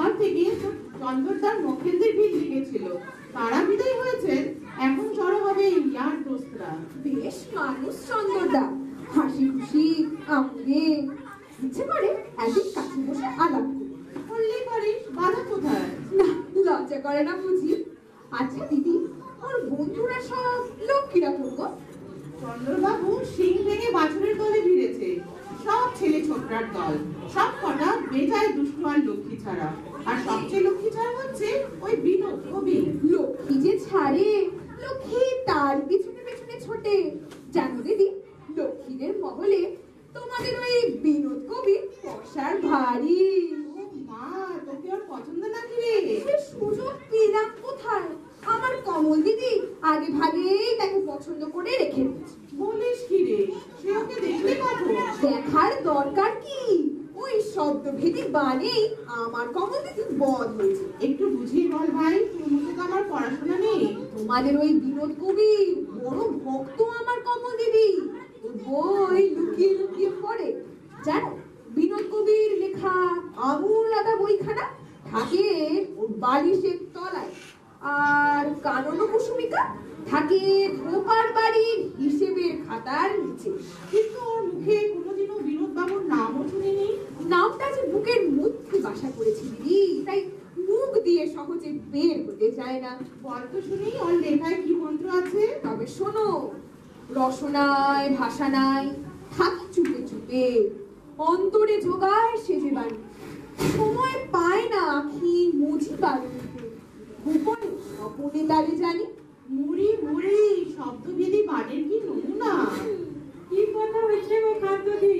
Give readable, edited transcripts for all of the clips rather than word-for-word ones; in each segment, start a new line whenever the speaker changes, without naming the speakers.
সকাল থেকে চন্দরদার মক্কেলদের ভিড় লেগেছিল। তারা বিদায় হয়েছেন, এখন জড়ো হবে ইয়ার দোস্তরা।
বেশ মানুষ চন্দরদা, হাসি খুশি আমরে। ইচ্ছে করে একদিন কাছে বসে আলাপ
করলেই পারিস, বাধা কোথায়?
না, লজ্জা করে না বুঝি? আচ্ছা দিদি, ওর বন্ধুরা সব লোক কিরকম গো?
চন্দ্রবাবু সিং ভেঙে বাছুরের দলে ভিড়েছে। সব ছেলে ছোকরার দল, সব কটা বেজায় দুষ্টু আর লক্ষ্মী ছাড়া। আর সবচেয়ে লক্ষ্মী ছাড়া হচ্ছে ওই বিনোদ কবি।
লক্ষ্মী যে ছাড়ে, লক্ষ্মী তার পিছনে পিছনে ছোটে। জানো দিদি, লক্ষ্মীদের মহলে তোমাদের ওই বিনোদ কবি পয়সার ভারী।
মা, তোকে ওর পছন্দ নাকি রে?
সুযোগ পেলাম কোথায়? আমার কমল দিদি আগে ভাগেই তাকে পছন্দ করে রেখে দিয়েছে।
বলিস কি রে? সে ওকে দেখলে কখন?
দেখার দরকার কি? ওই শব্দভেদী বানেই আমার কমল দিদি বধ হয়েছে।
একটু বুঝিয়ে বল ভাই, তোর মতো তো আমার পড়াশোনা নেই।
তোমাদের ওই বিনোদ কবি বড় ভক্ত আমার কমল দিদি। বই লুকিয়ে লুকিয়ে পড়ে। জানো, বিনোদ কবির লেখা আমূল আদা বইখানা থাকে ওর বালিশের তলায়, আর কানন কুসুমিকা থাকে ধোপার বাড়ির হিসেবের খাতার নিচে।
কিন্তু ওর মুখে কোনোদিনও বিনোদ বাবুর নামও শুনিনি।
নামটা যে বুকের মধ্যে বাসা করেছে দিদি, তাই মুখ দিয়ে সহজে বের হতে চায় না।
বল তো শুনি, ওর লেখায় কি মন্ত্র আছে?
তবে শোনো, রসনায় ভাষা নাই, থাকি চুপে চুপে, অন্তরে জোগায় সেজে বাড়ি, সময় পায় না আখি মুজি বাড়ি, গোপনে স্বপনে তারে জানি।
মুড়ি মুড়ি শব্দভেদী বানের কি নমুনা!
কি কথা হয়েছে গো খাদ্যদি?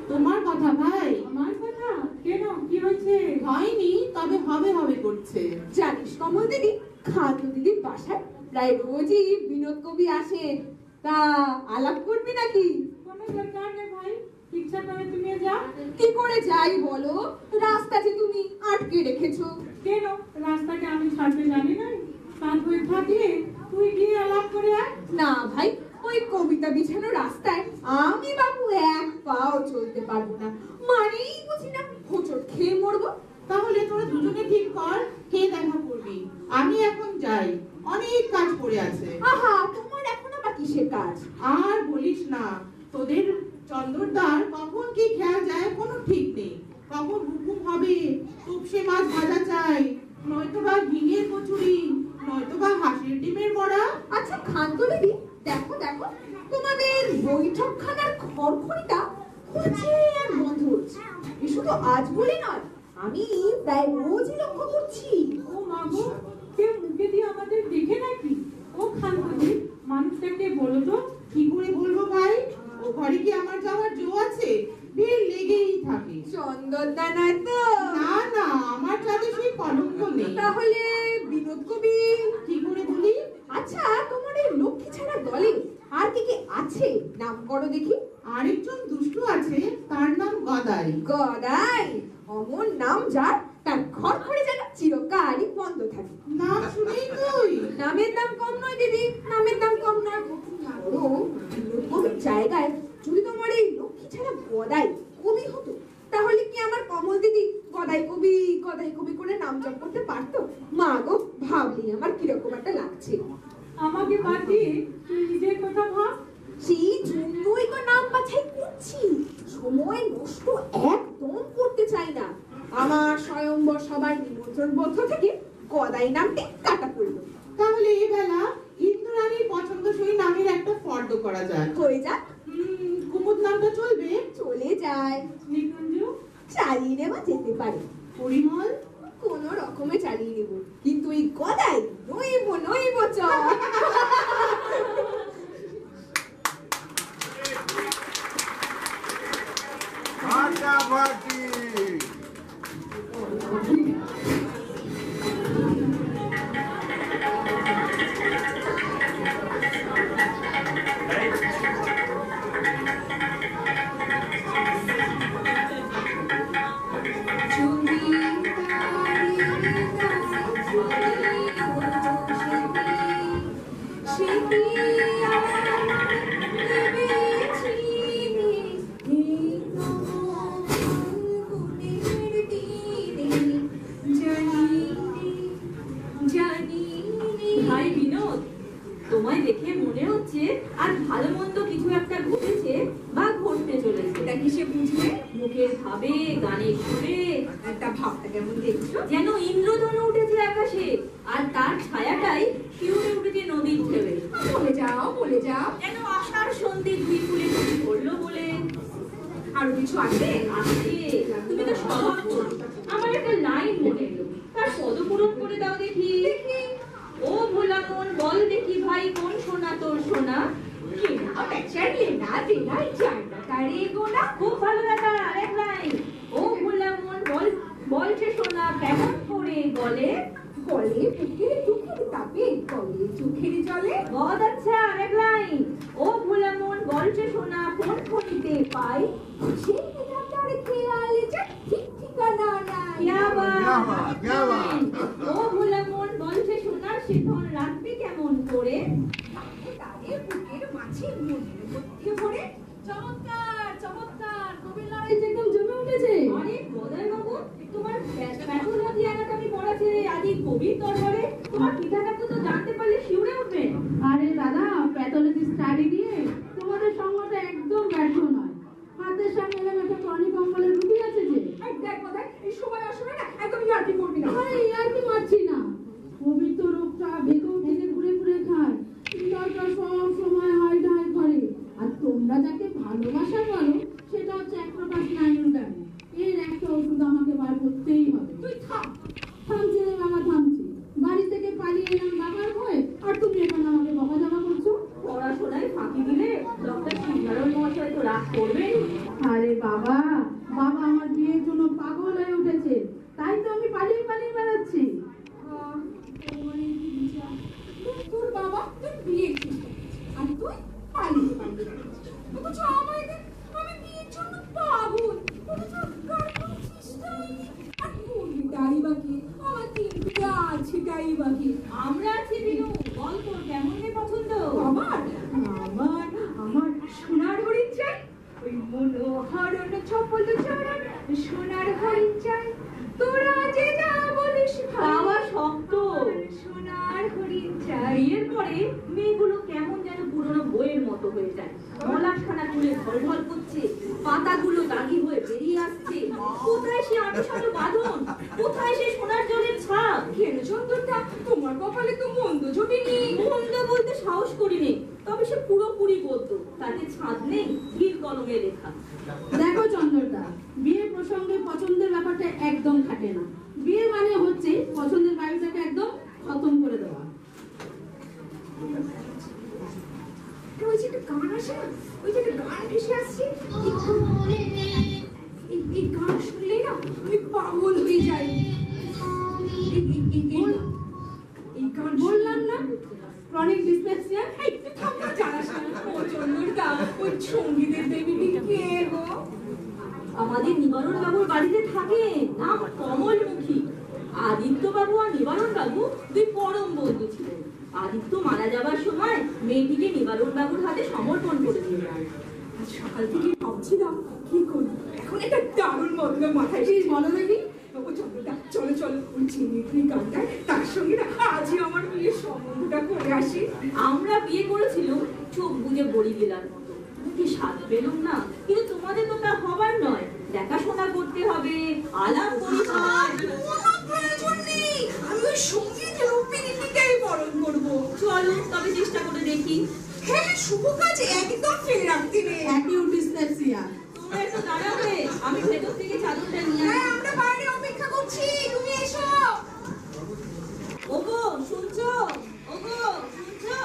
তোমার কথা ভাই।
আমার কথা? কেন, কি হয়েছে?
হয়নি, তবে হবে হবে করছে।
জানিস কমল দিদি, খাদ্য দিদির বাসায় প্রায় রোজই বিনোদ কবি আসেন। তা আলাপ করবি নাকি?
কোনো দরকার নেই ভাই, ইচ্ছা করে তুমি যাও।
কি করে যাই বলো? রাস্তা যে তুমি আটকে রেখেছো।
কেন, রাস্তাকে আমি ছাড়তে জানি না? কাজ হয়ে থাকলে তুই গিয়ে আলাপ করে আয়।
না ভাই, ওই কবিতা বিছানো রাস্তায় আমি বাবু এক পাও চলতে পারবো না। মানেই বুঝি না, হোঁচট খেয়ে মরবো।
তাহলে তোরা দুজনে ঠিক কর কে দেখা করবি। আমি এখন যাই, অনেক কাজ পড়ে আছে।
আহা, তোমার এখন আবার কিসের কাজ?
আর বলিস না, তোদের চন্দরদার কখন কি খেয়া যায় কোনো ঠিক নেই। কখন হুকুম হবে তুপসে মাছ ভাজা চাই, নয়তোবা ঘিঙের কচুরি, নয়তোবা হাঁসের ডিমের বড়া।
আচ্ছা খান্ত দিদি, দেখো দেখো, তোমাদের বৈঠকখানার খড়খড়িটা খুলছে আর বন্ধ হচ্ছে। এ শুধু আজ বলে নয়, আমি প্রায় রোজই লক্ষ্য করছি।
ও মাগো, কেউ মুখে দিয়ে আমাদের দেখে নাকি? ও খাদ্যদি, মানুষটাকে বলো তো।
কি করে বলবো ভাই, ও ঘরে কি আমার যাওয়ার জো আছে? ভিড় লেগেই থাকে।
চন্দনদা নয় তো?
না না, আমার যাতে সেই কলঙ্ক নেই।
তাহলে বিনোদ কবি?
কি করে বলি?
আচ্ছা, তোমার এই লক্ষ্মী ছাড়া দলে আর কে কে আছে নাম করো দেখি।
আরেকজন দুষ্টু আছে, তার নাম গদাই।
গদাই? অমন নাম যার, তার ঘর করে যেন চিরকালই বন্ধ থাকে।
নাম শুনেই তুই?
নামের দাম কম নয় দিদি, নামের দাম কম নয়। বরং বিনোদ কবির জায়গায় যদি তোমার এই লক্ষ্মী ছাড়া গদাই কবি হতো, তাহলে কি আমার কমল দিদি গদাই কবি করে নাম জপ করতে পারতো? মা গো, ভাবলি আমার কিরকম একটা লাগছে।
আমাকে বাদ দিয়ে তুই নিজের কথা ভাব।
সেই জন্যই তো নাম বাছাই করছি। সময় নষ্ট একদম করতে চাই না। আমার স্বয়ংবর সবার নিমন্ত্রণ পত্র থেকে গদাই নামটি কাটা পড়ল।
তাহলে এই বেলা ইন্দ্রাণীর পছন্দসই নামের একটা ফর্দ করা যায়।
হয়ে যাক।
কুমুদ নামটা চলবে?
চলে যায়।
নিকুঞ্জ?
চালিয়ে নেওয়া যেতে পারে।
পরিমল?
কোনো রকমে চালিয়ে নেব, কিন্তু এই গদাই নইব চল।
ফাটাফাটি।
চুরি
ভালো মন্দ কিছু একটা ঘটেছে বা ঘটতে চলেছে।
এটা কি সে বুঝবে?
মুখের ভাবে, গানের সুরে,
একটা ভাবটা কেমন দেখছো?
যেন ইন্দ্রধনু উঠেছে আকাশে, আর তার ছায়াটাই শিউরে উঠেছে নদীর ঢেউয়ে।
বলে যাও, বলে যাও।
যেন আষাঢ় সন্ধে দুই ফুলে ফুটে পড়লো বলে।
আরো কিছু আছে?
আছে, তুমি তো সব বলো। আমার একটা লাইন মনে এলো, তার পদপূরণ করে দাও দেখি। ও ভোলা মন, বল দেখি ভাই কোন সোনা তোর সোনা। খুব ভালো দাদা, আরেক লাইন। ও ভোলা মন, বলছে সোনা কেমন করে গলে।
গলে বুকের চোখের তাপে, গলে চোখের জলে।
বহুত আচ্ছা, আরেক লাইন। ও ভোলা মন, বলছে সোনা কোন খনিতে পাই।
সেই তার খেয়াল ঠিক ঠিকানা নাই।
क्या बात,
क्या बात।
ও ভোলা মন, বলছে সোনার শিখন রাখবি কেমন করে।
তাদের বুকের মাঝে মনের মধ্যে ভরে। চমৎকার, চমৎকার, কবির লড়াই একদম জমে উঠেছে।
আরে বদাই বাবু, তোমার প্যাথোলজি অ্যানাটমি পড়াছে আদি কবির দরবারে, তোমার পিতাটাকে তো জানতে পারলে শিউরে উঠবে।
আরে দাদা, প্যাথোলজি স্টাডি দিয়ে তোমাদের সঙ্গটা একদম ব্যর্থ নয়। হাতের সামনে এলাম একটা প্রাণী কম্বলের রুগী আছে যে।
এই দেখ কোথায়, এই সময় অসময় না একদম ইয়ার্কি করবি না।
আরে আর কি মারছি না, পবিত্র রোগটা ভেতর থেকে ঘুরে ঘুরে খায়, দরকার সব সময় হয় ঢাই করে। আর তোমরা যাকে ভালোবাসা বলো সেটা হচ্ছে এক প্রকার স্নায়ুর ব্যায়াম। এর একটা ওষুধ আমাকে বার করতেই হবে।
তুই থাম।
থামছি রে বাবা, থামছি। বাড়ি থেকে পালিয়ে এলাম বাবার ভয়ে, আর তুমি এখন আমাকে বকাঝকা করছো।
পড়াশোনায় ফাঁকি দিলে ডক্টর শিবনারায়ণ মহাশয় তো রাগ করবেন।
আরে বাবা, বাবা আমার বিয়ের জন্য পাগল হয়ে উঠেছে, তাই তো আমি পালিয়ে পালিয়ে বেড়াচ্ছি।
তোর বাবা তোর বিয়ে ঠিক আর তুই পালিয়ে পালিয়ে বেড়াচ্ছিস। অথচ আমায় দেখ, আমি বিয়ের জন্য পাগল। অথচ কার কোনো চেষ্টাই নেই। আর বলবি তাই বাকি, আমার তিনটা আছে তাই বাকি।
আমরা আছি বিনু, বল তোর কেমন মেয়ে পছন্দ।
আমার আমার আমার সোনার হরিণ চাই, ওই মনোহরণ চপল চরণ সোনার হরিণ চাই। তোরা যে যা বলিস
বাবা শক্ত।
সোনার হরিণ চাই।
বিয়ের পরে মেয়েগুলো কেমন যেন পুরনো বইয়ের মতো হয়ে যায়। মলাখানা তুলে ঢলঢল করছে, পাতাগুলো দাগি হয়ে বেরিয়ে আসছে। কোথায় সে আটসালো বাঁধন, কোথায় সে সোনার জলের ছাপ।
কেন চন্দনটা, তোমার কপালে তো মন্দ জোটেনি।
মন্দ বলতে সাহস করিনি, তবে সে পুরোপুরি বলতো, তাতে ছাদ নেই, ঢিল কলমে লেখা।
দেখো চন্দ্রদা, বিয়ে প্রসঙ্গে পছন্দের ব্যাপারটা একদম থাকে না। বিয়ে মানে হচ্ছে পছন্দের বায়ুটাকে একদম খতম করে দেওয়া।
ওই যে একটা গান আসে না, ওই যে একটা গান ভেসে আসছে, এই গান শুনলেই না আমি পাগল হয়ে যাই। এই গান
বললাম না, ক্রনিক ডিসলেক্সিয়া।
তুই থাম না, জানাস না ও চন্দনটা, ওই সঙ্গীতের দেবীটি কে গো?
আমাদের নিবারণ বাবুর বাড়িতে থাকে, নাম কমলমুখী। আদিত্য বাবু আর নিবারণ বাবু দুই পরম বন্ধু ছিলেন। আদিত্য মারা যাবার সময় মেয়েটিকে নিবারণ বাবুর হাতে সমর্পণ করে দিলেন।
আজ সকাল থেকে ভাবছিলাম কি করি, এখন একটা দারুণ মতলব মাথায়
প্লিজ বলো দেখি।
ও চন্দনটা, চলো চলো ওই চিনিগুলি গানটায় তার সঙ্গে না আজই আমার বিয়ের সম্বন্ধটা করে আসি।
আমরা বিয়ে করেছিলাম চোখ বুঝে বড়ি গেলার মতো, কি স্বাদ পেলাম না। কিন্তু তোমাদের তো তা হবার নয়, দেখাশোনা করতে হবে, আলাপ করতে হবে।
কোনো প্রয়োজন নেই, আমি ওই সঙ্গীত রূপিণীটিকেই বরণ করবো।
চলো তবে চেষ্টা করে দেখি।
হ্যাঁ, শুভ কাজ একদম ফেলে রাখতে নেই।
Acute dyslexia.
তোমরা একটু দাঁড়াবে, আমি ভেতর থেকে চাদরটা নিয়ে
হ্যাঁ,
আসি।
আমরা বাইরে অপেক্ষা করছি, তুমি এসো।
ওগো শুনছো, ওগো শুনছো।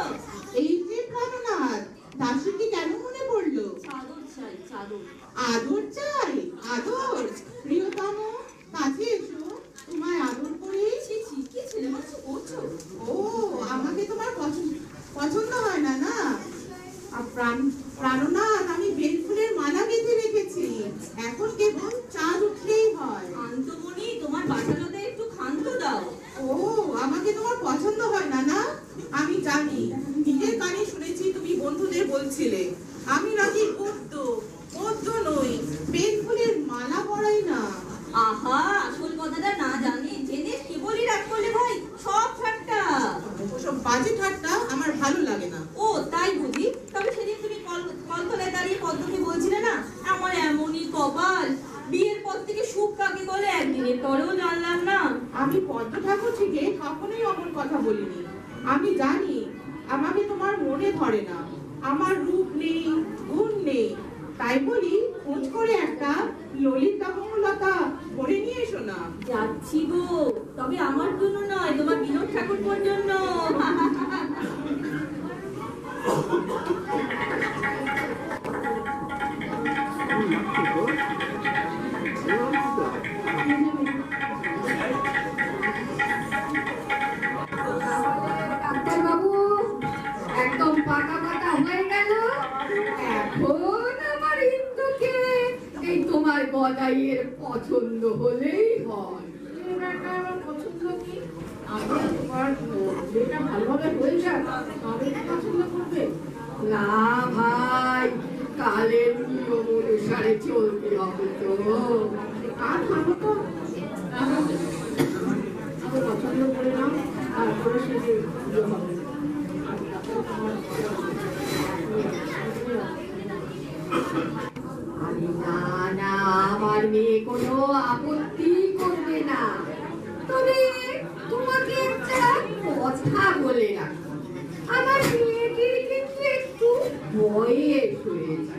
এই যে কারণার দাসুকে কেন মনে পড়লো?
চাদর চাই, চাদর।
আদর চাই, আদর। প্রিয়তম, কাছে এসো, তোমায় আদর করে।
কি ছেলে মানুষ করছো?
ও, আমাকে তোমার পছন্দ হয় না না? প্রাণনাথ, আমি বেলফুলের মালা গেঁথে রেখেছি, এখন কেবল চাঁদ উঠলেই হয়।
শান্তমণি, তোমার বাসাটাতে একটু ক্ষান্ত দাও।
ও, আমাকে তোমার পছন্দ হয় না না? আমি জানি, নিজের কানে শুনেছি তুমি বন্ধুদের বলছিলে আমি নাকি বদ্ধ নই, বেলফুলের মালা পরাই না।
আহা, আসল কথাটা না জানি জেনে কেবলই রাগ করলে ভাই, সব ঠাট্টা।
ওসব বাজে ঠাট্টা আমার ভালো লাগে না।
ও তাই বুঝি, তবে সেদিন
আমি পদ্ম ঠাকুরজিকে কখনোই অমন কথা বলিনি। আমি জানি আমাকে তোমার মনে ধরে না, আমার রূপ নেই, গুণ নেই, তাই বলি খোঁজ করে একটা ললিতা কমলতা করে নিয়ে এসো না।
যাচ্ছি গো, তবে আমার জন্য নয়, তোমার বিনোদ ঠাকুরপোর জন্য।
ডাক্তার বাবু, একদম পাকা পাকা হয়ে গেল। এখন আমার ইন্দুকে এই তোমার গদাইয়ের পছন্দ হলেই হয়।
পছন্দ কি? আমি তোমার যেটা ভালোভাবে হয়ে যাক তবে পছন্দ করবে।
না ভাই, কালের নিয়ম অনুসারে চলতে হবে তো।
আর থাকো তো আমি পছন্দ করে নাও, তারপরে সেটা হবে।
আরে না না, আমার মেয়ে কোনো আপত্তি করবে না। তবে তোমাকে একটা কথা বলে রাখি, আমার মেয়েটির কিন্তু একটু বয়স হয়েছে।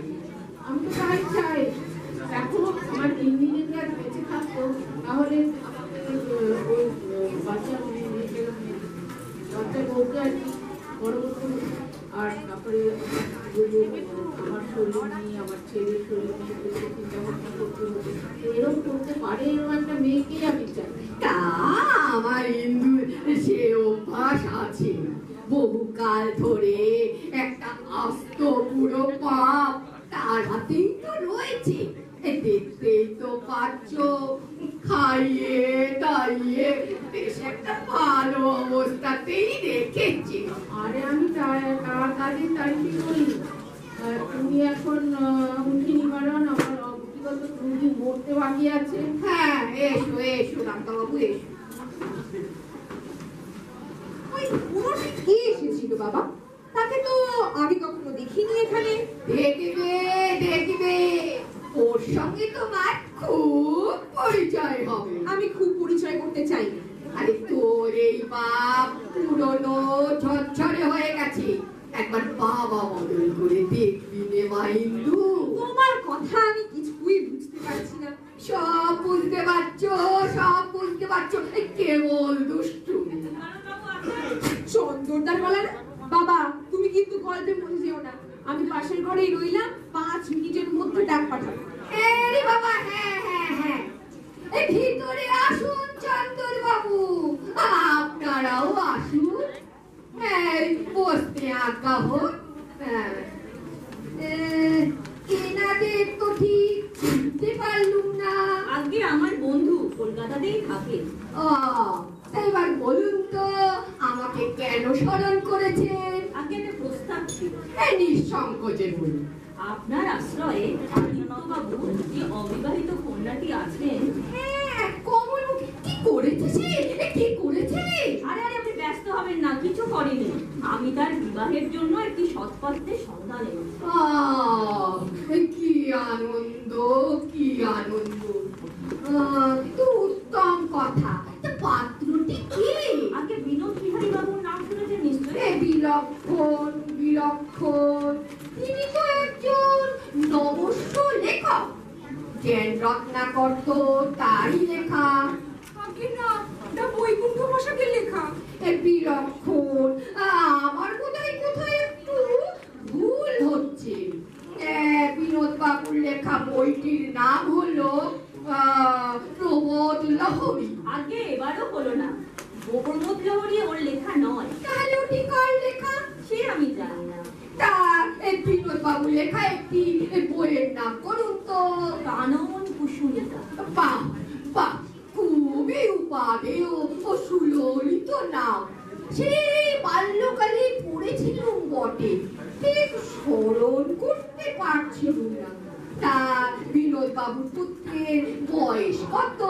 আমি তো তাই চাই। দেখো আমার ইঞ্জিনিয়ার যদি আজ বেঁচে থাকতো তাহলে ওই বাচ্চা বউকে আর কি বড় করতে হতো। আর তারপরে আমার শরীর নিয়ে, আমার ছেলের শরীর নিয়ে চিন্তা ভাবনা করতে হতো। এরকম করতে পারে এরকম একটা মেয়েকেই আমি চাই।
তা আমার ইন্দুর সে অভ্যাস আছে, বহুকাল ধরে একটা আস্ত পুরো পাপ তার হাতেই তো রয়েছে। দেখতেই তো পাচ্ছ, খাইয়ে দাইয়ে বেশ একটা ভালো অবস্থাতেই রেখেছে।
আরে আমি তার কাজে তারিফই করি। তুমি এখন হুমকি নিবারণ, আমার ব্যক্তিগত রুগী মরতে বাকি আছে।
হ্যাঁ, এসো এসো ডাক্তারবাবু, এসো। ওই পুরোটা কে এসেছিল বাবা? তাকে তো আগে কখনো দেখিনি এখানে। দেখবে দেখবে, ওর সঙ্গে তোমার খুব পরিচয় হবে। আমি খুব পরিচয় করতে চাই। আরে তোর এই বাপ পুরনো ঝরঝরে হয়ে গেছে, একবার বাবা বদল করে দেখবি রে মা ইন্দু। তোমার কথা আমি কিছুই বুঝতে পারছি না। সব বুঝতে পারছো, সব বুঝতে পারছো, কেবল দুষ্টু। চন্দরদার বলা না বাবা, তুমি কিন্তু গল্পে মনে যেও না। আমি পাশের ঘরেই রইলাম, 5 মিনিটের মধ্যে ডাক পাঠাবো। আরে বাবা, হ্যাঁ হ্যাঁ হ্যাঁ, এই ভিতরে আসুন চন্দর বাবু, আপনারাও আসুন। হ্যাঁ, বসতে আজ্ঞা হোক। এনাদের তো ঠিক চিনতে পারলুম না।
আজকে আমার বন্ধু কলকাতাতেই থাকে।
এবার বলুন তো, আমাকে কেন স্মরণ করেছেন?
আগে একটা প্রস্তাব ছিল।
নিঃসংকোচে বলুন।
আপনার আশ্রয়ে আদিত্যবাবু যে অবিবাহিত কন্যাটি আছেন।
হ্যাঁ, কমলমুখী কি করেছে সে? কি করেছে?
আরে আরে, আপনি ব্যস্ত হবেন না, কিছু করেনি। আমি তার বিবাহের জন্য একটি সৎপাত্রের সন্ধান এনেছি।
কি আনন্দ, কি আনন্দ! তো উত্তম কথা। পাত্রটি কে?
আগে বিনোদ বিহারী বাবুর নাম শুনেছেন নিশ্চয়ই।
বিলক্ষণ, বিলক্ষণ। তিনি তো একজন নবস্য লেখক। জ্ঞান রত্নাকর তো তারই লেখা। আগে না, এটা বৈকুণ্ঠ বসাকের লেখা। বিলক্ষণ, আমার বোধহয় কোথায় একটু ভুল হচ্ছে। বিনোদ বাবুর লেখা বইটির নাম হলো প্রমোদ লহরী।
আগে এবারও হলো না, প্রমোদ লহরী ওর লেখা নয়।
তাহলে ওটি কার লেখা?
সে আমি জানি না।
তা বিনোদ বাবুর লেখা একটি বইয়ের নাম করুন তো।
কানন কুসুমিতা।
বাহ বাহ, খুবই উপাদেয় ও সুললিত নাম। সেই বাল্যকালে পড়েছিলুম বটে, ঠিক স্মরণ করতে পারছিলুম না। তা বিনোদ বাবুর পুত্রের বয়স কত?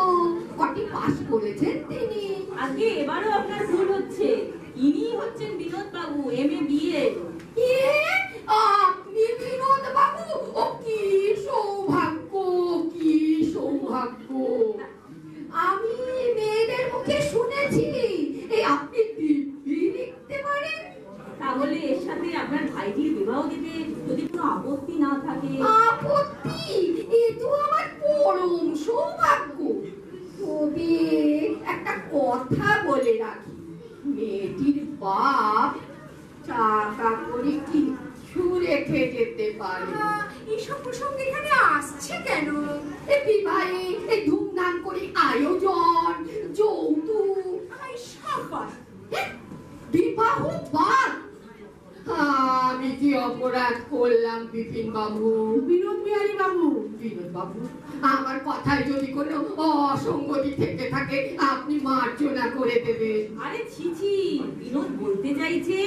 কটি পাস করেছেন তিনি?
আগে এবারও আপনার ভুল হচ্ছে। ইনি হচ্ছেন বিনোদ বাবু, MA BA।
আপনি বিনোদ বাবু? ও কি সৌভাগ্য, কি সৌভাগ্য! আমি মেয়েদের মুখে মুখে শুনেছি এই আপনি দিব্যি লিখতে পারেন।
তাহলে এর সাথে আপনার ভাইটির বিবাহ দিতে যদি কোনো আপত্তি না থাকে।
আপত্তি? এ তো আমার পরম সৌভাগ্য। তবে একটা কথা বলে রাখি, মেয়েটির বাপ টাকা করে কিছু রেখে যেতে পারে। এইসব প্রসঙ্গ এখানে আসছে কেন? বিবাহে ধুমধাম করে আয়োজন, যৌতুক, বিবাহ বাদ। আমি কি অপরাধ করলাম বিপিন বাবু?
বিনোদ বিহারী বাবু,
বিনোদ বাবু, আমার কথায় যদি কোনো অসঙ্গতি থেকে থাকে আপনি মার্জনা করে দেবেন।
আরে ছিছি, বিনোদ বলতে চাইছে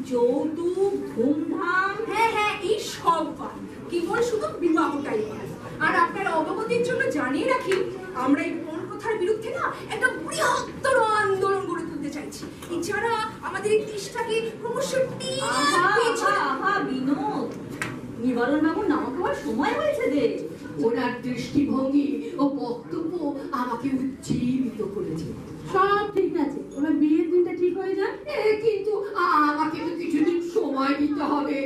যৌতুক, ধুমধাম।
হ্যাঁ হ্যাঁ, এই সব বাদ, কেবল শুধু বিবাহটাই বাদ। আর আপনার অবগতির জন্য জানিয়ে রাখি, আমরা এই পণ প্রথার বিরুদ্ধে না একটা বৃহত্তর আন্দোলন গড়ে তুলতে চাইছি। এছাড়া আমাদের এই দেশটাকে ক্রমশ
বিনোদ, নিবারণ বাবুর নামা খাওয়ার সময় হয়েছে রে।
ওনার দৃষ্টিভঙ্গি ও বক্তব্য আমাকে উজ্জীবিত করেছে।
সব ঠিক আছে, ওনার বিয়ের দিনটা ঠিক হয়ে যাক।
কিন্তু আমাকে তো কিছুদিন সময় দিতে হবে।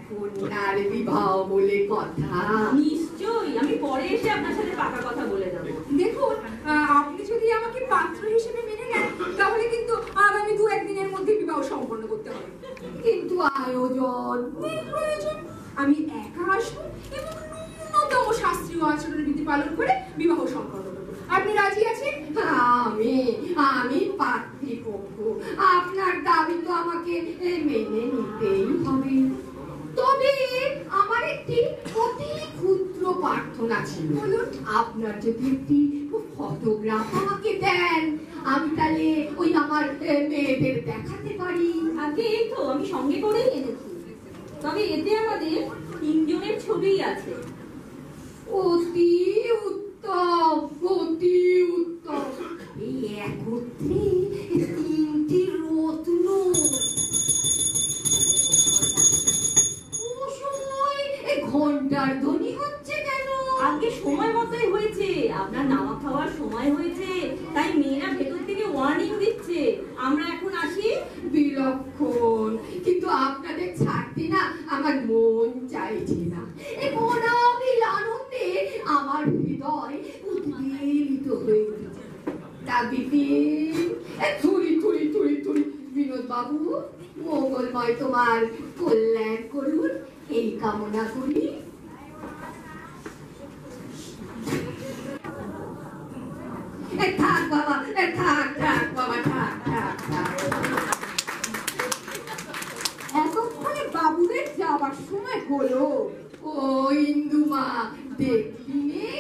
কন্যার বিবাহ বলে কথা।
নিশ্চয়ই, আমি পরে এসে আপনার সাথে পাকা কথা বলে যাবো।
দেখুন, আপনি যদি আমাকে পাত্র হিসেবে মেনে নেন, তাহলে কিন্তু আগামী 2-1 দিনের মধ্যে বিবাহ সম্পন্ন করতে হবে।
কিন্তু আয়োজন
প্রয়োজন, আমি একা আসবো এবং ন্যূনতম শাস্ত্রীয় আচরণ বিধি পালন করে বিবাহ সম্পন্ন করবো। আপনি রাজি আছেন?
আমি পাত্রীপক্ষ, আপনার দাবি তো আমাকে মেনে নিতেই হবে। তবে আমার একটি অতি ক্ষুদ্র প্রার্থনা ছিল। বলুন। আপনার যদি একটি ফটোগ্রাফ আমাকে দেন, আমি তাহলে ওই আমার মেয়েদের দেখাতে পারি।
আগে এই তো আমি সঙ্গে করেই এনেছি, তবে এতে আমাদের 3 জনের ছবিই আছে।
অতি উত্তম, অতি উত্তম। এই একত্রে 3টি রত্ন। ঘন্টার ধ্বনি হচ্ছে কেন?
আগে সময় মতোই হয়েছে, আপনার নামা খাওয়ার সময় হয়েছে, তাই মেয়েরা ভেতর থেকে ওয়ার্নিং দিচ্ছে। আমরা এখন আসি।
বিলক্ষণ, কিন্তু আপনাদের ছাড়তে না আমার মন চাইছে না। এই মনাবিল আনন্দে আমার হৃদয় উদ্বেলিত হয়ে উঠেছে। তা বিপিন, থুরি থুরি থুরি থুরি, বিনোদ বাবু, মঙ্গলময় তোমার কল্যাণ করুন এই কামনা করি। থাক বাবা, থাক থাক বাবা, থাক থাক থাক।
এতক্ষণে বাবুদের যাবার সময় হলো।
ও ইন্দুমা, দেখলি নে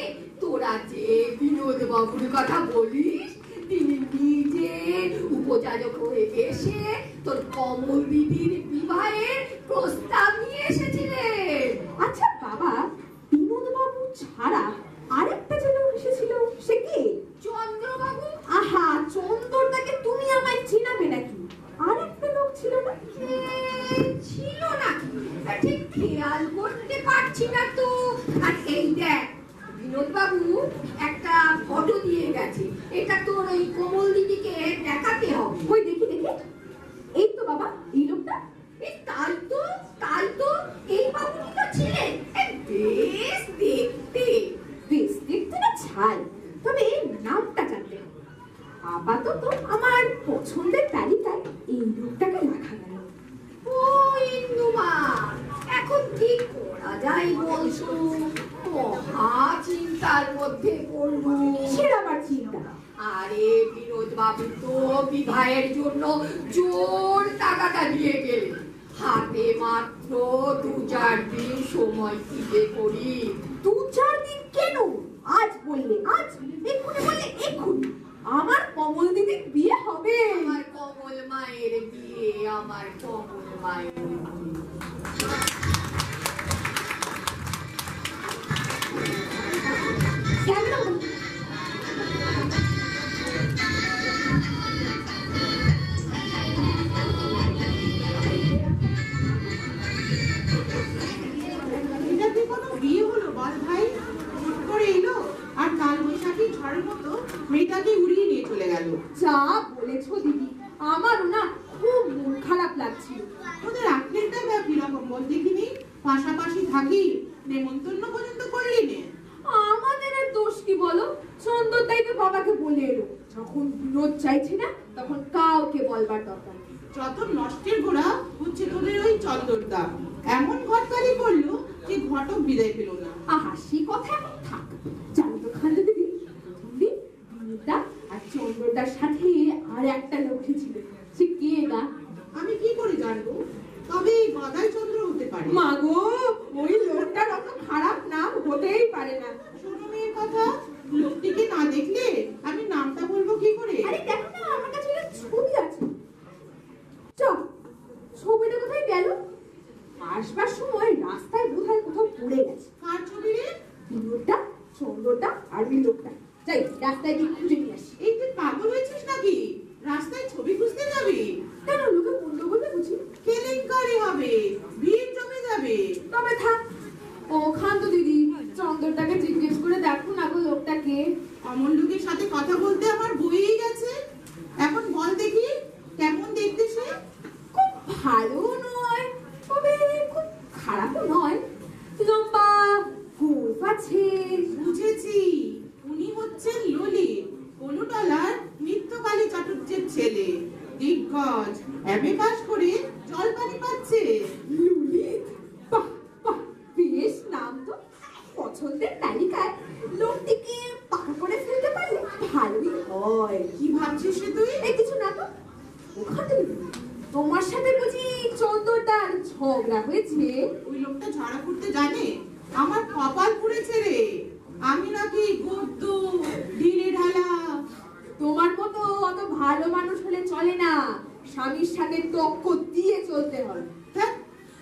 তোরা যে বিনোদ বাবুর কথা বলিস, তিনি নিজে উপযাজক হয়ে এসে তোর কমল দিদির বিবাহের প্রস্তাব নিয়ে এসেছিলেন।
আচ্ছা বাবা, বিনোদ বাবু ছাড়া আরেকটা যে লোক এসেছিল, সে কে?
চন্দ্রবাবু।
আহা, চন্দরদাকে তুমি আমায় চিনাবে নাকি? আরেকটা লোক ছিল না?
ছিল নাকি ঠিক খেয়াল করতে পারছি না তো। আর এই দেখ, বিনোদ বাবু একটা ফটো দিয়ে গেছে, এটা তোর ওই কোমল দিদিকে দেখাতে হবে।
ওই দেখি দেখি, এই তো বাবা, এই লোকটা।
তাই তো এই বাবুটি তো ছিলেন। বেশ দেখতে।
বেশ দেখতে না ছাই, তবে এই নামটা জানতে হবে। আপাতত আমার পছন্দের তালিকায় এই লোকটাকে রাখা গেল।
ও ইন্দুমা, এখন কি করা যায় বলছো? মহা চিন্তার মধ্যে পড়বো।
কিসের আবার চিন্তা?
আরে বিনোদ বাবু তো বিবাহের জন্য জোর টাকাটা দিয়ে গেলে, হাতে মাত্র 2-4 দিন সময় দিতে করি।
2-4 দিন কেন? আজ বললে আজ, এক্ষুনি বললে এক্ষুনি। আমার কমল দিদির বিয়ে হবে।
আমার কমল মায়ের বিয়ে, আমার কমল মায়ের বিয়ে।
এটা কি কোনো বিয়ে হলো বল ভাই? হুট করে এলো আর কাল বৈশাখী ঝড়ের মতো মেয়েটাকে উড়িয়ে নিয়ে চলে গেল।
যা বলেছো দিদি, আমারও না খুব মন খারাপ লাগছিল।
ওদের আখেরটা বা কিরকম বল দেখিনি, পাশাপাশি থাকি, নেমন্তন্ন পর্যন্ত করলি নে।
আমাদের আর দোষ কি বলো? চন্দন তাই তো বাবাকে বলে এলো, যখন বিনোদ চাইছে না তখন কাউকে বলবার দরকার নেই।
যত নষ্টের গোড়া হচ্ছে তোদের ওই চন্দরদা। এমন ঘটকারি করলো যে ঘটক বিদায় পেল না।
হাসি কথা এখন থাক। জানো তো খান্দা দিদি, প্রথম দিন বিনোদদা আর চন্দনদার সাথে আর একটা লোক ছিল। সে কে গা?
আমি কি করে জানবো? তবে গদাই চন্দ্র হতে পারে।
মা গো, ওই লোকটার অত খারাপ নাম হতেই পারে না।
শোনো মেয়ের কথা, লোকটিকে না দেখলে আমি নামটা বলবো কি করে?
আরে দেখো না, আমার কাছে একটা ছবি আছে। ছবিটা কোথায় গেল? আসবার সময় রাস্তায় বোধহয় কোথাও পড়ে গেছে।
কার ছবি রে?
বিনোদটা, চন্দনটা আর ওই লোকটা। যাই রাস্তায় গিয়ে খুঁজে নিয়ে আসি।
এই তুই পাগল হয়েছিস নাকি? রাস্তায় ছবি খুঁজতে যাবি?
কেন, লোকে মন্দ বলবে বুঝি?
কেলেঙ্কারি হবে, ভিড় জমে যাবে।
তবে থাক। ও খান্ত দিদি, চন্দনটাকে জিজ্ঞেস করে দেখো না গো লোকটাকে।
অমন লোকের সাথে কথা বলতে আমার বইয়েই গেছে। এখন বল দেখি কেমন দেখতে সে?
খুব ভালো নয়, তবে খুব খারাপও নয়। লম্বা, গোঁফ আছে।
বুঝেছি, উনি হচ্ছেন ললিত, কলুটলার নিত্যকালী চাটুর্যের ছেলে। দিগ্গজ, অ্যাবেকাশ করে জল পানি পাচ্ছে।
ললিত, বাহ বাহ, বেশ নাম তো। পছন্দের তালিকায় লোকটিকে পাকা করে ফেলতে পারলে ভালোই হয়।
কি ভাবছিস রে তুই?
এই কিছু না তো। ওখানে তোমার সাথে বুঝি চন্দনটার ঝগড়া হয়েছে?
ওই লোকটা ঝাড়া করতে জানে? আমার কপাল পুড়েছে রে। আমি নাকি গদ্য ঢিলে ঢালা।
তোমার মতো অত ভালো মানুষ হলে চলে না, স্বামীর সাথে টক্কর দিয়ে চলতে হয়।
ধ্যাৎ,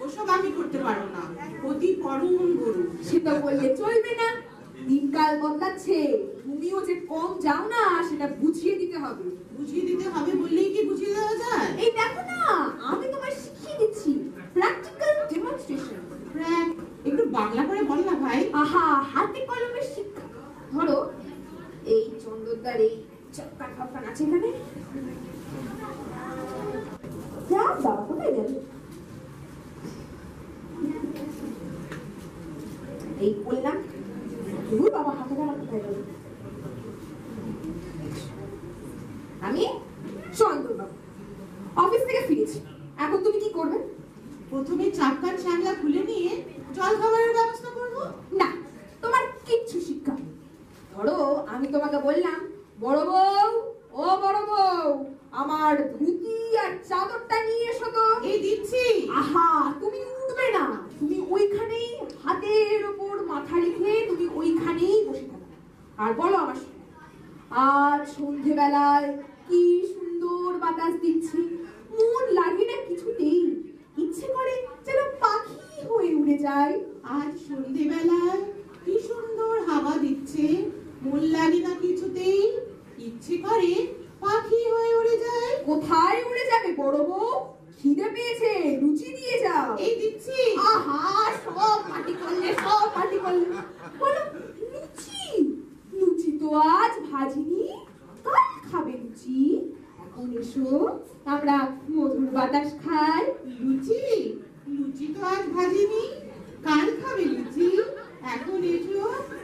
ওসব আমি করতে পারবো না। অতি পরম গরু।
সেটা বললে চলবে না। দিনকাল বদলাচ্ছে, তুমিও যে কম যাও না সেটা বুঝিয়ে দিতে হবে।
বুঝিয়ে দিতে হবে বললেই কি বুঝিয়ে দেওয়া যায়?
এই দেখো না, আমি তোমায় শিখিয়ে দিচ্ছি, প্র্যাকটিক্যাল ডেমনস্ট্রেশন।
একটু বাংলা করে বল না ভাই।
আহা, হাতে কলমের শিক্ষা। ধরো, এই চন্দনদার এই চক্কার ফাঁকান আছে এখানে। যা বাবা, কোথায় গেল? এই বললাম, তুই বাবা হাতে গেল কোথায় গেল? আমি চন্দন বাবু, অফিস থেকে ফিরেছি। এখন তুমি কি করবে?
প্রথমে চাপকান শ্যামলা খুলে নিয়ে জল খাবারের ব্যবস্থা করবো।
না, তোমার কিচ্ছু শিক্ষা নেই। ধরো, আমি তোমাকে বললাম, বড় বউ, ও বড় বউ, আমার ধুতি আর চাদরটা নিয়ে এসো তো।
এই দিচ্ছি।
আহা, তুমি উঠবে না। তুমি ওইখানেই হাতের ওপর মাথা রেখে তুমি ওইখানেই বসে থাকো আর বলো আমার সঙ্গে, আজ সন্ধেবেলায় কি সুন্দর বাতাস দিচ্ছে, মন লাগে না কিছুতেই, ইচ্ছে করে যেন পাখি হয়ে উড়ে যায়।
আজ সন্ধেবেলায় কি সুন্দর হাওয়া দিচ্ছে, মন লাগে না কিছুতেই, ইচ্ছে করে পাখি হয়ে উড়ে যায়।
কোথায় উড়ে যাবে বড় বউ? খিদে পেয়েছে, লুচি দিয়ে যাও।
এই দিচ্ছি।
আহা, সব মাটি করলে, সব মাটি করলে। বলো, লুচি? লুচি তো আজ ভাজিনি, কাল খাবে লুচি। এখন এসো, আমরা মধুর বাতাস খাই।
লুচি? লুচি তো আজ ভাজিনি, কাল খাবে লুচি। এখন এসো,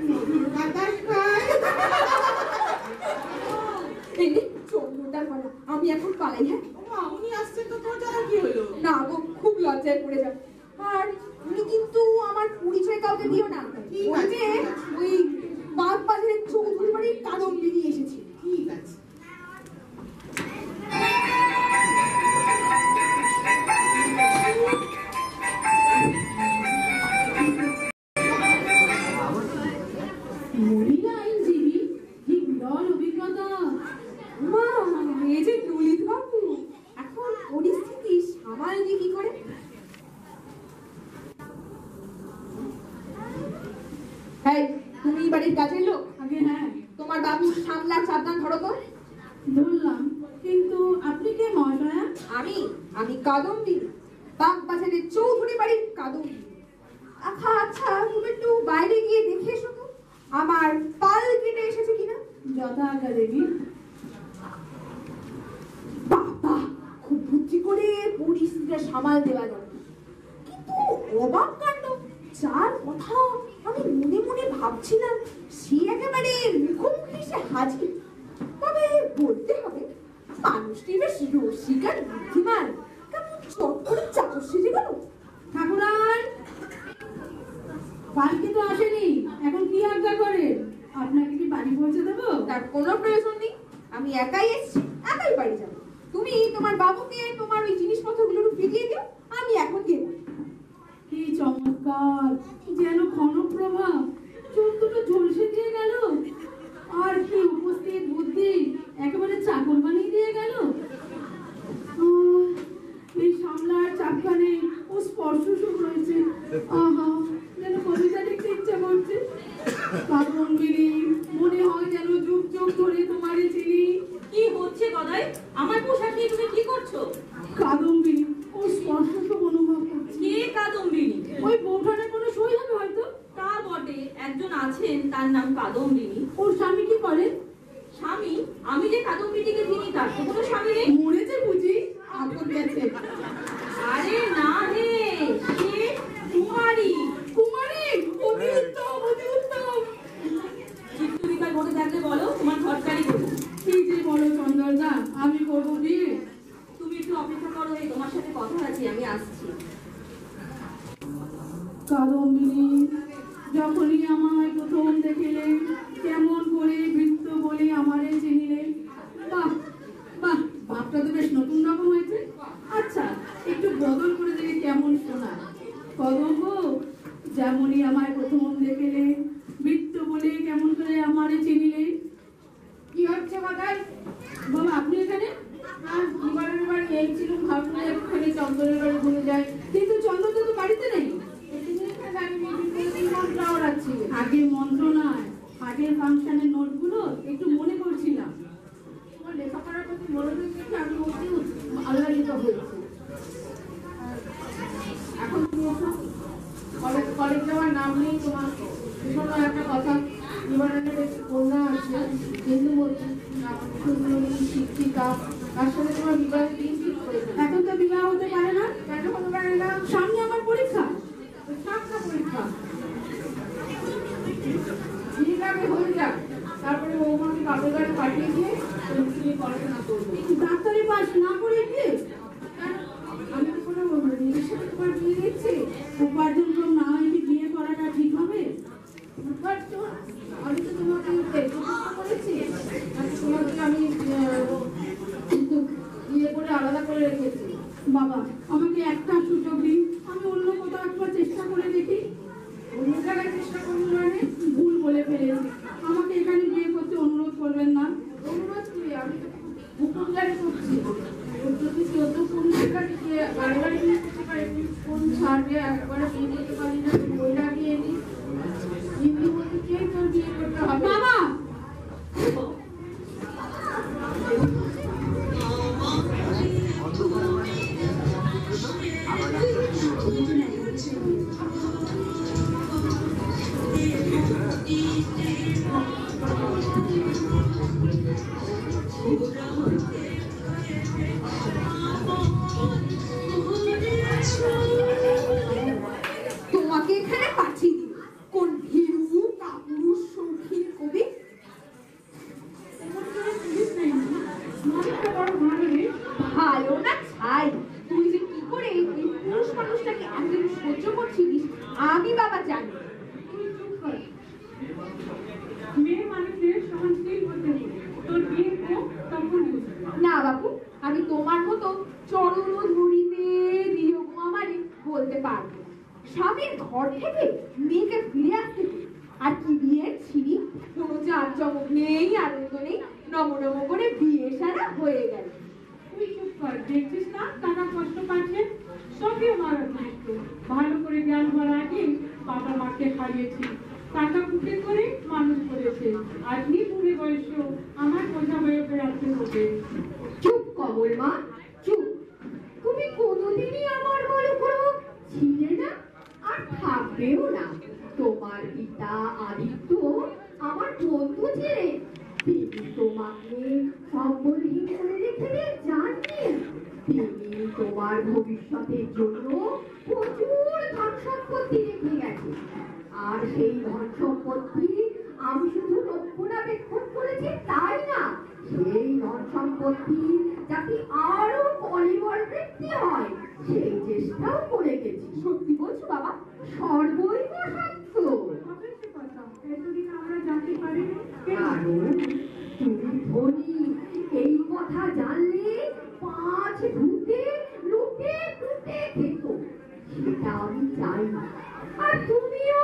মধুর বাতাস খাই।
এই নে, চন্দনটার গলা। আমি এখন পালাই। হ্যাঁ,
ও মা, উনি আসছেন তো, তোর যাওয়ার কি হলো?
না গো, খুব লজ্জায় পড়ে যাও। আর তুমি কিন্তু আমার পরিচয় কাউকে দিও না।
ঠিক
ওই
আছে,
যে
ঠিক আছে।
ওই বাগবাজারের চৌধুরী বাড়ির কাদম্বিনী নিয়ে এসেছি।
ঠিক আছে।
মহিলা আইনজীবী, কি বিরল অভিজ্ঞতা।
মা, এই যে ললিত বাবু, এখন পরিস্থিতি সামাল দিয়ে কি করে? এই, তুমি বাড়ির কাজের লোক?
আগে হ্যাঁ,
তোমার বাবু সামলা সাবধান ধরো তো।
ধরলাম, কিন্তু আপনি কে মহাশয়া?
আমি কাদম্বিনী, বাগবাজারের চৌধুরী বাড়ির কাদম্বিনী। আচ্ছা আচ্ছা, তুমি একটু বাইরে গিয়ে দেখে এসো তো আমার পাল কেটে এসেছে কিনা।
যথা আজ্ঞা দেবী।
পরিস্থিতিটা সামাল দেওয়া যাবে। কিন্তু অবাক কাণ্ড, যার কথা আমি মনে মনে ভাবছিলাম সে একেবারে মুখোমুখি এসে হাজির। তবে বলতে হবে মানুষটি বেশ রসিক আর বুদ্ধিমান, কেমন চট করে চাকর সেজে গেল।
ঠাকুরান, পালকি তো আসেনি, এখন কি আজ্ঞা করেন? আপনাকে কি বাড়ি পৌঁছে দেবো?
তার কোনো প্রয়োজন নেই, আমি একাই এসেছি, একাই বাড়ি যাবো। তুমি তোমার বাবুকে তোমার ওই জিনিসপত্রগুলো ফিরিয়ে দিও, আমি এখন দেবো।
কি চমৎকার, যেন ক্ষণপ্রভা, চোখ দুটো ঝলসে দিয়ে গেল। আর কি উপস্থিত বুদ্ধি, একেবারে চাকর বানিয়ে দিয়ে গেল। এই সামলার চাপখানে ও স্পর্শ সুখ রয়েছে। আহা, যেন কবিতা লিখতে ইচ্ছা করছে। কাদম্বিনী, মনে হয় যেন যুগ যুগ ধরে তোমারে চিনি।
কি হচ্ছে গদাই? আমার পোশাক নিয়ে তুমি কি করছো?
কাদম্বিনী, ও স্পর্শ সুখ অনুভব করছে।
কে কাদম্বিনী?
ওই বৌঠানের কোনো সই হবে হয়তো।
তা বটে, একজন আছেন তার নাম কাদম্বিনী।
ওর স্বামী কি করেন?
স্বামী? আমি যে কাদম্বিনীকে চিনি তার তো কোনো স্বামী নেই।
মরেছে বুঝি? আপদ গেছে।
আরে না রে, সে কুমারী।
কুমারী? অতি উত্তম, অতি উত্তম।
চিত্ত বিকার ঘটে থাকলে বলো, তোমার ঘটকারি করি।
কি যে বলো চন্দরদা, আমি করবো বিয়ে।
তুমি একটু অপেক্ষা করো, এই তোমার সাথে কথা আছে, আমি আসছি।
কাদম্বিনী, যখনই আমায় প্রথম দেখিলে কেমন করে বৃত্ত বলে আমারে চিনিলে। বাহ বাহ, ভাবটা তো বেশ নতুন রকম হয়েছে। আচ্ছা, একটু বদল করে দেখে কেমন শোনায়। কদম্ব, যেমনই আমায় প্রথম দেখিলে বৃত্ত বলে কেমন করে আমারে চিনিলে।
কি হচ্ছে বাদাই?
বাবা, আপনি এখানে?
জীবনের বাড়ি এই ছিল, ভাবলে একটুখানি চন্দনের বাড়ি ঘুরে যায়।
কিন্তু চন্দ্রদা তো বাড়িতে নেই। আগে মন্ত্র নয়, আগের ফাংশনের নোটগুলো একটু মনে করছিলাম।
তোমার লেখাপড়ার প্রতি মনোযোগ দেখে আমি অতি আহ্লাদিত হয়েছি। এখন তুমি এসো, কলেজ যাওয়ার নাম নেই তোমার। শোনো একটা কথা, জীবনের একটি কন্যা আছে, হিন্দু সুন্দরী শিক্ষিকা, তার সাথে তোমার বিবাহের দিন ঠিক করেছে।
এখন তো বিবাহ হতে পারে না।
কেন হতে পারে না?
সামনে আমার পরীক্ষা।
সাতটা পরীক্ষা, ঠিক আগে হয়ে যাক, তারপরে বৌমাকে বাপের বাড়ি পাঠিয়ে দিয়ে তুমি পড়াশোনা করবো।
ডাক্তারি পাস না করে কি?
আমি তো কোনো নিজের সাথে তোমার বিয়ে দিচ্ছি।
উপার্জন কম না হয় কি বিয়ে করাটা ঠিক হবে?
আমি তো তোমাকে চেষ্টা করেছি, তোমাকে আমি বিয়ে করে আলাদা করে রেখেছি।
বাবা, আমাকে একটা সুযোগ দিন, আমি অন্য কোথাও একবার চেষ্টা করে দেখি।
অন্য জায়গায় চেষ্টা করবো মানে?
ভুল বলে ফেলেছি, আমাকে এখানে বিয়ে করতে অনুরোধ করবেন না।
অনুরোধ করি, আমি তো হুকুম জারি করছি। যদি 14-15 বাড়ি বাড়ি বিয়ে করতে পারি, কোন ছাড়বে, একবারে বিয়ে করতে পারি না, বই লাগিয়ে নি হিন্দু বলতে কে তোর বিয়ে করতে হবে?
বাবা,
তোমাকে এখানে পাঠিয়ে দিল কোন ভীরু কাপুরুষ শৌখিন কবি। ভালো না ছাই, তুই যে কি করে এই পুরুষ মানুষটাকে এতদিন সহ্য করছিলিস আমি বাবা জানি।
মেয়ে মানুষের সহনশীল হতে হবে, তোর বিয়ে হোক তখন বুঝবি।
না বাবু, আমি তোমার মতো চরণ ধরিতে দিও গো আমারে বলতে পারবো না। স্বামীর ঘর থেকে মেয়েকে ফিরে আসতে হবে। আর কি বিয়ের ছিরি, কোনো জাঁকজমক নেই, আনন্দ নেই, নম নম করে বিয়ে সারা হয়ে গেল।
তুই চুপ কর, দেখছিস না তারা কষ্ট পাচ্ছে। সবই আমার অতিরিক্ত। ভালো করে জ্ঞান হওয়ার আগে বাবা মাকে হারিয়েছি, টাকা পুঁটে করে মানুষ করেছে। আজকে বুড়ে বয়সেও আমার বোঝা হয়ে বেড়াতে হবে।
চুপ কমল মা, চুপ। তুমি কোনোদিনই আমার বলে কোনো ছিলে না, আর থাকবেও না। তোমার পিতা আদিত্য আমার বন্ধু ছিলেন, তিনি তোমাকে সম্বলহীন করে রেখে দিয়ে জানতেন। তিনি তোমার ভবিষ্যতের জন্য প্রচুর ধন সম্পত্তি রেখে গেছে। আর সেই ধন সম্পত্তি আমি শুধু রক্ষণাবেক্ষণ করেছি তাই না, সেই ধন সম্পত্তি যাতে আরো পরিবর্তিত হয় সেই চেষ্টাও করে গেছি। সত্যি বলছো বাবা? সর্বৈব সত্য।
এতদিন আমরা জানতে পারি
কারণ তুমি ধনী, এই কথা জানলে 5 ভূতে লুটে লুটে খেত, সেটা আমি চাই না। আর তুমিও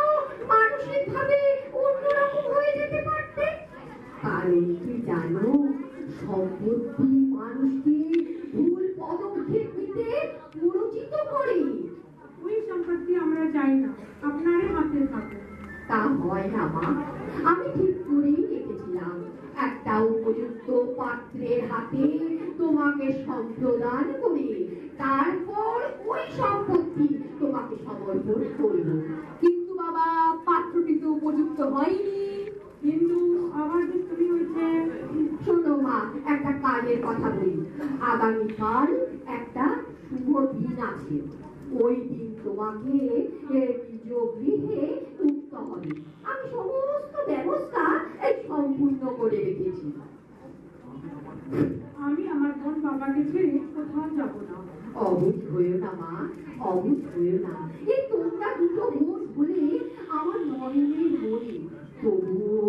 মানসিক ভাবে অন্যরকম হয়ে যেতে পারতে। কারণ কি জানো, সম্পত্তি মানুষকে ভুল পদক্ষেপ নিতে প্ররোচিত করে।
ওই সম্পত্তি আমরা চাই না, আপনারই হাতে থাকে।
তা হয় না মা, আমি ঠিক করেই রেখেছিলাম একটা উপযুক্ত পাত্রের হাতে তোমাকে সম্প্রদান করে তারপর ওই সম্পত্তি তোমাকে সমর্পণ করব। কিন্তু বাবা, পাত্রটি তো উপযুক্ত হয়নি।
কিন্তু আবার তুমি হয়েছে।
শোনো মা, একটা কাজের কথা বলি। আগামীকাল একটা শুভ দিন আছে। ওই দিন তোমাকে নিজ গৃহে উঠতে হবে। আমি সমস্ত ব্যবস্থা সম্পূর্ণ করে রেখেছি।
আমি আমার বোন বাবাকে ছেড়ে কোথাও যাব না।
অবুঝ হয়েও না মা, অবুঝ হয়েও না। এই তোমরা দুটো বোন বলে আমার নয়নের মনে। তবুও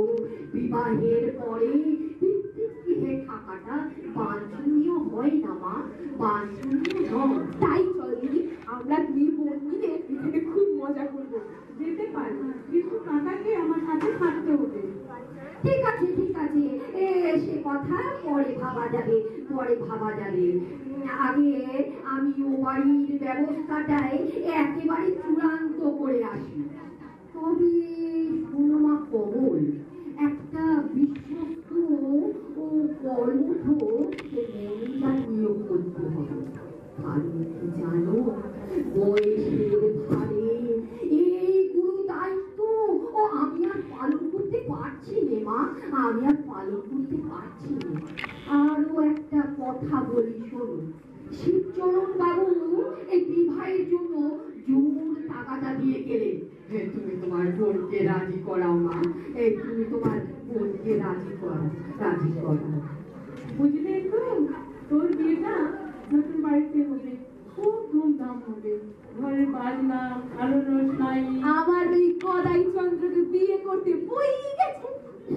বিবাহের পরে পিতৃগৃহে থাকাটা বাঞ্ছনীয় হয় না মা, বাঞ্ছনীয় নয়। তাই চল দিদি, আমরা 2 বোন মিলে এখানে খুব মজা করবো।
যেতে পারি, কিন্তু কাকাকে আমার সাথে থাকতে হবে।
ঠিক আছে ঠিক আছে, সে কথা পরে ভাবা যাবে, পরে ভাবা যাবে। আগে আমি ও বাড়ির ব্যবস্থাটাই একেবারে চূড়ান্ত করে আসি। তবে শোনো মা কমল, একটা বিশ্বস্ত ও কর্মঠ মহিলা নিয়োগ করতে হবে। কারণ কি জানো, বয়সের ভারে এই গুরু দায়িত্ব ও আমি আর পালন করতে পারছি না মা, আমি আর পালন করতে পারছি না। আরো একটা কথা বলি শোনো, শিবচরণ বাবু এই বিবাহের জন্য জোর টাকাটা দিয়ে গেলেন। তুমি তোমার বোনকে রাজি করাও মা, তুমি তোমার বোনকে রাজি করাও।
বুঝলে তো, তোর বিয়েটা নতুন বাড়িতে হবে, খুব ধুমধাম হবে। ঘরের বাজনা, আলো রোশনাই।
আমার ওই কদাই চন্দ্রকে বিয়ে করতে বই গেছে।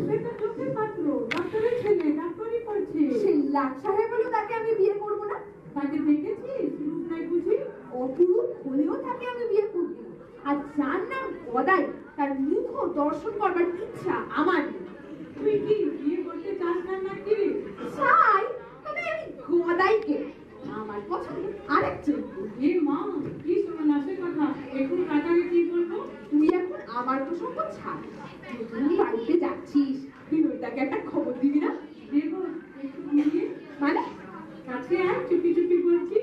সেটা চোখের পাত্র, ডাক্তারের ছেলে, ডাক্তারই করছে।
সে লাট সাহেব বলে তাকে আমি বিয়ে করবো না।
তাকে দেখেছিস? রূপ নাই বুঝি?
অপরূপ হলেও তাকে আমি বিয়ে করবো। আর যার নাম গদাই, তার মুখ দর্শন করবার ইচ্ছা আমার নেই।
তুই কি বিয়ে করতে চাস না নাকি?
চাই, তবে আমি গদাইকে, আমার পছন্দ আরেকজন।
এ মা, কি সর্বনাশের কথা! এখন কাকাকে কি বলবো?
তুই এখন আমার প্রসঙ্গ ছাড়। তুই বাড়িতে যাচ্ছিস, বিনোদটাকে একটা খবর দিবি না?
দেবো একটু দিয়ে।
মানে
কাছে আয়, চুপি চুপি বলছি।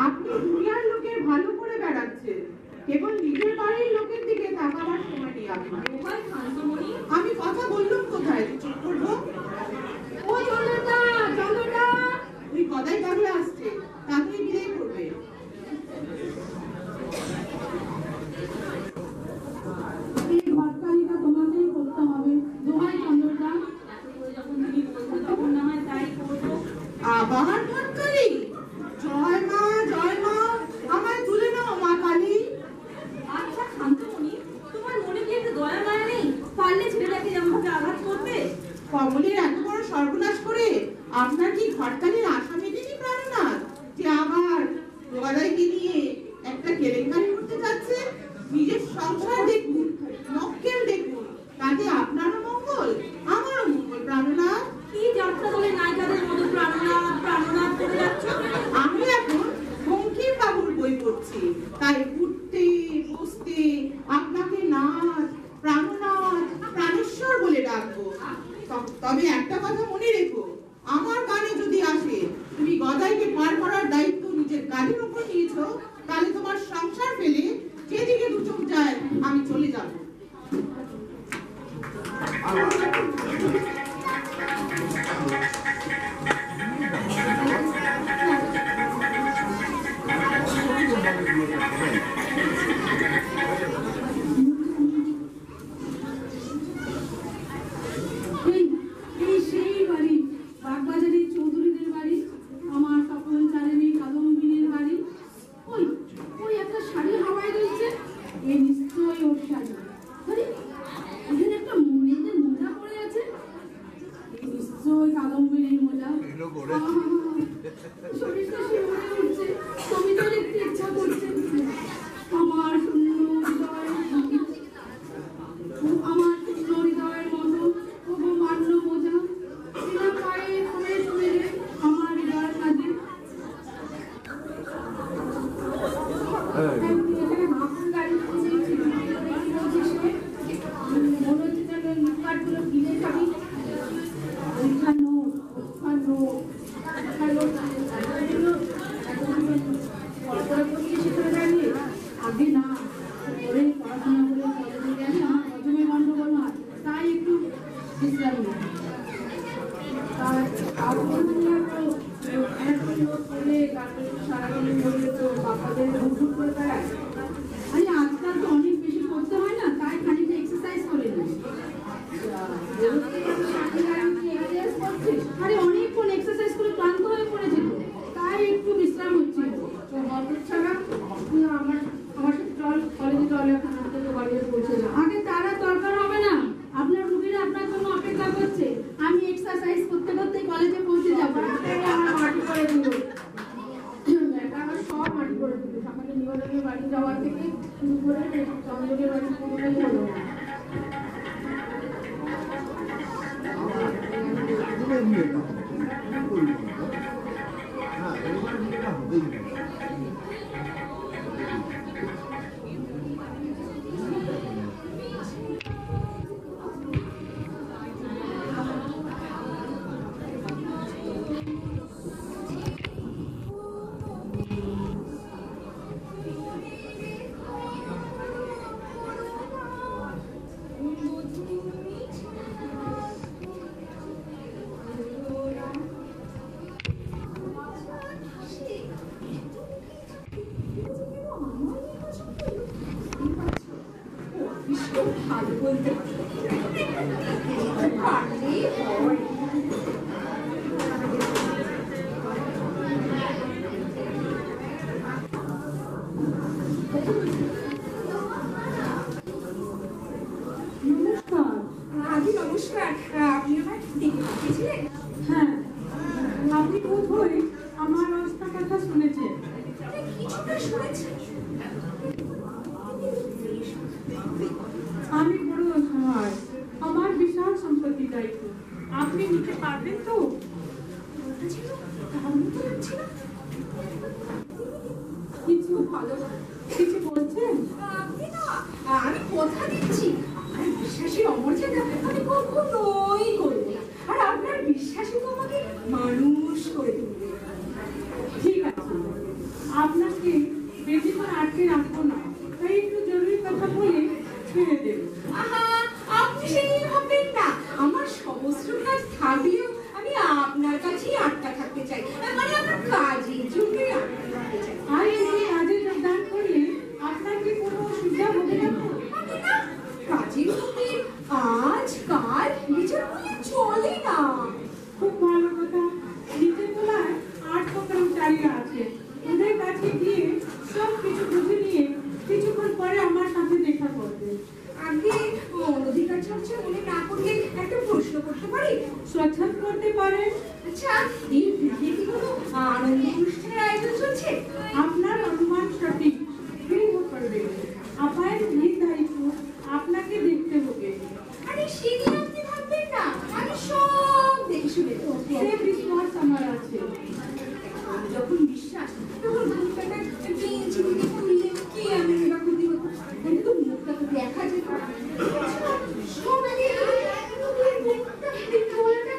আপনি দুনিয়ার লোকের ভালো করে বেড়াচ্ছেন, কেবল নিজের বাড়ির লোকের দিকে তাকাবার সময় নেই আপনার।
কোথায় শান্তমণি?
আমি কথা বললাম কোথায়, চুপ করবো?
ও চন্দ্রদা, চন্দ্রদা,
ওই গদাই তাহলে আসছে, তাড়াতাড়ি বিদায় করবে।
এই ঘটকারিটা তোমাকেই করতে হবে। দোহাই চন্দ্রদা।
এত করে যখন তুমি বলছো তখন না হয় তাই করবো।
আবার ঘটকারি? জয় মা, জয় মা, আমায় তুলে নাও মা কালী।
আচ্ছা শান্তমণি, তোমার মনে কি একটু দয়া মায়া নেই? পারলে ছেলেটাকে যেমন আঘাত করতে।
কমলের এত বড় সর্বনাশ করে আপনার কি ঘটকালির আশা মেটেনি প্রাণনাথ, যে আবার গদাইকে নিয়ে একটা কেলেঙ্কারি করতে যাচ্ছে? নিজের সংসার দেখুন, মক্কেল দেখুন, তাতে আপনারও মঙ্গল, আমারও মঙ্গল। প্রাণনাথ,
কি যাত্রা দলে নায়িকাদের মতো প্রাণনাথ প্রাণনাথ করে যাচ্ছ?
আমি এখন বঙ্কিম বাবুর বই পড়ছি, তাই উঠতে বসতে আপনাকে নাথ, প্রাণনাথ, প্রাণেশ্বর বলে ডাকবো। তবে একটা কথা মনে
এই সেই বাড়ি, বাগবাজারের চৌধুরীদের বাড়ি, আমার তপন চারিণী কাদম্বিনীর বাড়ি। ওই ওই একটা শাড়ি হাওয়ায় রয়েছে, এ নিশ্চয়ই ওর শাড়ি। আরে এখানে একটা মেয়েদের মোজা পড়ে আছে, এ নিশ্চয়ই কাদম্বিনীর মোজা। শরীরটা শিউরে উঠছে, কবিতা লিখতে ইচ্ছা করছে। আমার শূন্য হৃদয়, আমার শূন্য হৃদয়ের মতো তবু মান্য মোজা, বিনা পায়ে পড়ে চলে রে আমার হৃদয়ের কাজে। এখানে মাখন গাড়ি ছিল, কি বলছিস রে? মনে হচ্ছে যেন লুটপাটগুলো কিনে খাবি। ওইখানো ওখানো আগে না পরে পড়াশোনা করে কলেজে গেলে আমার হজমে গন্ডগোল হয়, তাই একটু বিশ্রাম নিই। আরে আজকাল তো অনেক বেশি করতে হয় না, তাই খানিকটা এক্সারসাইজ করে নিই। আরে অনেকক্ষণ এক্সারসাইজ করে ক্লান্ত হয়ে পড়েছে তো, তাই একটু বিশ্রাম হচ্ছে। ছাড়া আমার সাথে চল, কলেজে চল, এখন হাতে তো কলেজে পৌঁছে না। আগে তারা দরকার হবে না, আপনার রুগীরা আপনার জন্য অপেক্ষা করছে। আমি এক্সারসাইজ করতে করতে কলেজে পৌঁছে যাবো। আমার মাটি করে দিল, আমার সব মাটি করে দিল। সকালে নিবেদনের বাড়ি যাওয়ার থেকে শুরু করে চন্দ্রের বাড়ি কোনোটাই হলো না।
ভালো বলতে পারলেই হয়।
নমস্কার।
আগে নমস্কার, আপনি আমার দেখে পাঠিয়েছিলেন?
হ্যাঁ, আপনি বোধহয় আমার অবস্থা কথা শুনেছেন।
কিছুটা শুনেছি।
আমি বড় অসহায়, আমার বিশাল সম্পত্তি দায়িত্ব, আপনি নিতে পারবেন তো? কিছু ভালো কিছু বলছেন?
আপনি না, আমি কথা দিচ্ছি আমার বিশ্বাসী অমর্যাদা আমি কখনোই করবো না। আর আপনার বিশ্বাসী তো আমাকে মানুষ করে তুলবে।
ঠিক আছে, আপনাকে বেশি করে আটকে রাখবো না, তাই একটু জরুরি কথা বলে ছেড়ে দেব।
আহা, আপনি সেই ভাববেন না, আমার সমস্ত কাজ থাকলেও আমি আপনার কাছেই আটকা থাকতে চাই, মানে আমার কাজের জন্যই আটকা থাকতে চাই।
আর এই কাজে যোগদান করলে আপনার কি কোনো অসুবিধা হবে না তো?
আগে না, কাজের মধ্যে কাজ কাজ বিচার করলে চলে না।
খুব ভালো কথা, নিচে তোলায় 8 কর্মচারীরা আছে, ওদের কাছে গিয়ে সব কিছু বুঝে নিয়ে কিছুক্ষণ পরে আমার সাথে দেখা করবে।
আগে অধিকার চর্চা মনে না করলে একটা প্রশ্ন করতে পারি?
স্বচ্ছন্দ করতে পারেন।
আচ্ছা, এই গৃহে কি কোনো আনন্দ অনুষ্ঠানের আয়োজন চলছে?
আপনার অনুমান সঠিক, গৃহ করবে। আপায়ের এই দায়িত্ব আপনাকে দেখতে হবে।
আরে সেই নিয়ে আপনি ভাববেন না, আমি সব দেখে শুনে দেবো।
সে বিশ্বাস আমার আছে।
যখন বিশ্বাস তখন মুখটাকে পেয়েছি দিকে খুললে কি আমি বা ক্ষতি হতো, কিন্তু মুখটা তো দেখা যেত। সব আগে মুখটা দেখতে বলাটা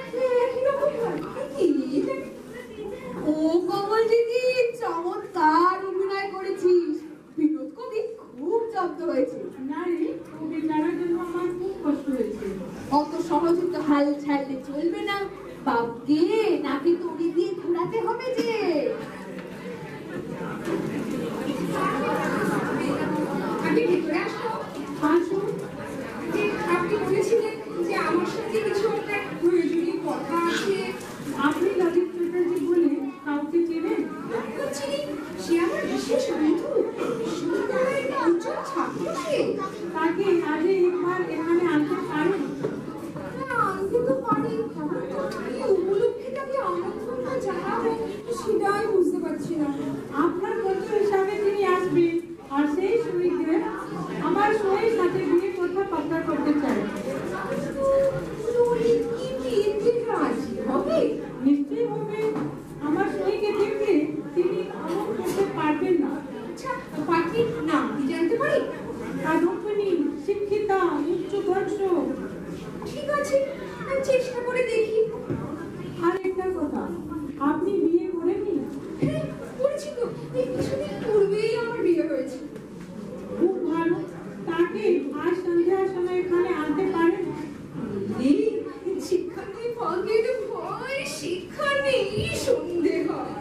একই রকম হয় কি?
ও কমল দিদি, চমৎকার অভিনয় করেছিস। বিনোদ কবি খুব জব্দ হয়েছে।
না রে, ওকে জানার জন্য আমার খুব কষ্ট হয়েছে।
অত সহজে তো হাল ছাড়লে চলবে না। বাবকে নাকি তড়ি দিয়ে ঘোরাতে হবে যে।
আপনি ভেতরে আসুন। যে আপনি বলেছিলেন যে আমার সাথে কিছু একটা প্রয়োজনীয় কথা আছে।
আপনি ললিত চ্যাটার্জি বলে কাউকে চেনেন?
চিনি, সে আমার বিশেষ বন্ধু, বিশ্ববিদ্যালয়ের উজ্জ্বল ছাত্র। সে
তাকে আগে একবার এখানে আনতে পারেন?
আনতে তো পারি, কি উপলক্ষে তাকে আমন্ত্রণটা জানাবো সেটাই বুঝতে পারছি না।
আপনার বন্ধু হিসাবে তিনি আসবেন, আর সেই সুযোগে আমার সঙ্গের সাথে বিয়ে কথা পাকা করতে চাই।
ললিত কি বিয়েতে রাজি হবে?
নিশ্চয়ই হবে। আমার সঙ্গীকে দেখলে তিনি আমল করতে পারবেন না।
আচ্ছা, পাখির নাম কি জানতে পারি?
কাদম্বিনী, শিক্ষিতা, উচ্চ বর্ষ।
ঠিক আছে, আমি চেষ্টা করে দেখি।
আর একটা কথা, আপনি বিয়ে করেননি?
হ্যাঁ, করেছি তো, এই কিছুদিন পূর্বেই আমার বিয়ে হয়েছে।
খুব ভালো। তাকে আজ সন্ধ্যার সময় এখানে আনতে পারেন?
এই শিক্ষা নেই পাগের ভয়, শিক্ষা নেই সন্ধে হয়।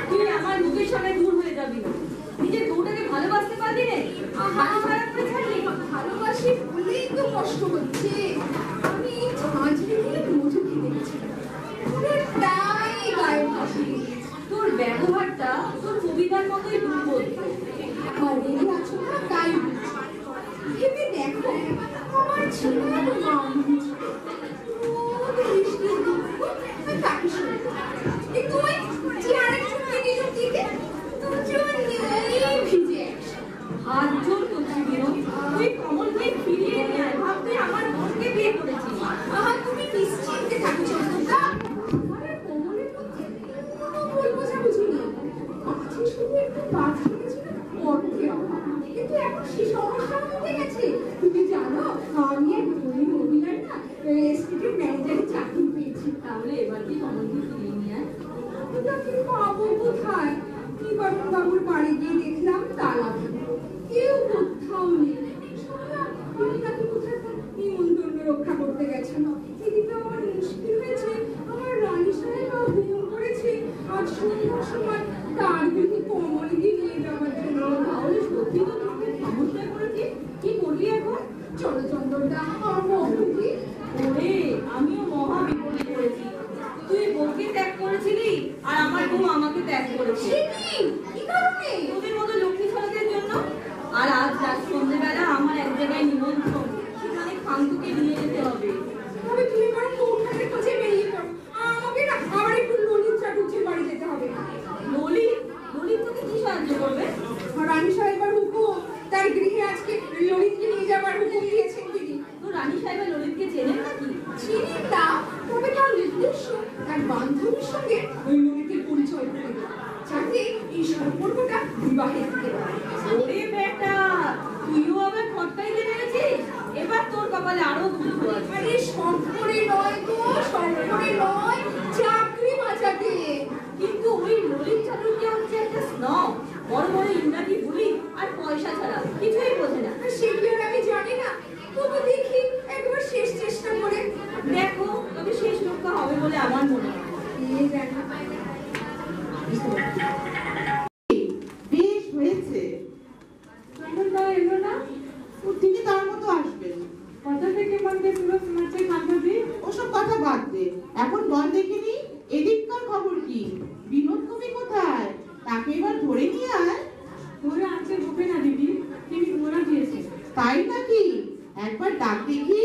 তুই আমার মুখের সামনে দূর হয়ে যাবি না। নিজের বউটাকে ভালোবাসতে পারলি রে, হাত খারাপ করে ছাড়লি।
ভালোবাসি বলেই তো কষ্ট হচ্ছে। আমি ঝাঁঝরি দিয়ে মজু খেতে গেছিলাম, তাই গায়ে ভাসিয়ে দিয়েছি।
তোর ব্যবহারটা তোর কবিতার মতোই দুর্বোধ।
আর এই আছো না, তাই বুঝছি। ভেবে দেখো, আমার ছেলে বান্ধবী ছিল। রোজ বৃষ্টির দুঃখ আর তাকে শুনতো। কিন্তু ওই যে আরেকজনকে নিয়ে দিতে, দুজনেই ভিজে একসাথে।
হাত জোর করছি বিনোদ, তুই কমলকে ফিরিয়ে নিয়ে আয়। ভাব তুই আমার বোনকে বিয়ে করেছিস।
আহা, তুমি নিশ্চিন্তে থাকো চন্দ্রদা। আমার কোমরের মধ্যে কোনো ভুল বোঝাবুঝি নেই। মাঝে শুধু একটু বাদ পড়েছিল অর্থের অভাব। কিন্তু এখন সে সমস্যা মিটে গেছে। তুমি জানো, আমি এক ধনী মহিলার না এস্টেটের ম্যানেজারের চাকরি পেয়েছি।
তাহলে এবার কি কমলকে ফিরিয়ে নিয়ে আয়।
তাকে পাবো কোথায়? নিবারণ বাবুর বাড়ি গিয়ে দেখলাম তালা ভাঙা। কেউ কোথাও নেই। শুনলাম তিনি নাকি কোথায় নিমন্ত্রণ রক্ষা করতে গেছেন। এদিকে আমার মুশকিল হয়েছে। আমার রানী সাহেব হুকুম করেছে আজ সন্ধ্যার সময় তার বিধি কমলকে নিয়ে যাওয়ার জন্য।
তাহলে সত্যি তো তোকে সমস্যা করেছি, কি করবি এখন?
চলো চন্দ্রদা, আমার বন্ধুকে।
ওরে, আমিও মহা বিপদে পড়েছি। তুই বউকে ত্যাগ করেছিলি, আর আমার বউ আমাকে ত্যাগ করেছে।
সে কি? কি কারণে?
তোদের মতো লক্ষ্মী সরকারের জন্য। আর আজ রাত সন্ধ্যেবেলা আমার এক জায়গায় নিমন্ত্রণ, সেখানে খান্তুকে নিয়ে যেতে হবে।
তবে তুমি বরং বৌঠানের খোঁজে বেরিয়ে পড়ো। আমাকে না আবার একটু ললিত চাটুর্যের বাড়ি যেতে হবে।
ললিত, ললিত তোকে কি সাহায্য করবে?
রানী সাহেবের হুকুম, তার গৃহে আজকে ললিতকে নিয়ে যাবার হুকুম দিয়েছেন তিনি।
তো রানী সাহেব ললিতকে চেনেন নাকি?
চিনি না, তবে তার উদ্দেশ্য তার বান্ধবীর সঙ্গে ওই ললিতের পরিচয় করে দেওয়া, যাতে এই সম্পর্কটা বিবাহে দিতে পারে।
ওরে বেটা, তুইও আবার খটকাইতে নেমেছিস। এবার তোর কপালে আরো দুঃখ আছে।
আরে সব করে নয় গো, সব করে নয়, চাকরি বাঁচাতে।
কিন্তু ওই ললিত চাটুর্য হচ্ছে একটা স্নব, বড় বড় ইংরাজি বুলি আর পয়সা ছাড়া কিছুই বোঝে না।
আর সেগুলো আর আমি জানি না, তবু দেখি একবার শেষ চেষ্টা করে।
দেখো, তবে শেষ রক্ষা হবে বলে আমার মনে হয়।
এই জানি
বেশ হয়েছে।
চন্দনদা এলো না?
তিনি তার মতো আসবেন।
কথা থেকে মনকে পুরো শোনাচ্ছে কান্তাদি।
ওসব কথা বাদ দে, এখন বল দেখিনি এদিককার খবর কি? বিনোদ কবি কোথায়? তাকে এবার ধরে নিয়ে আয়।
ধরে আনতে হবে না দিদি, তিনি ধরা দিয়েছে।
তাই নাকি? একবার ডাক দেখি।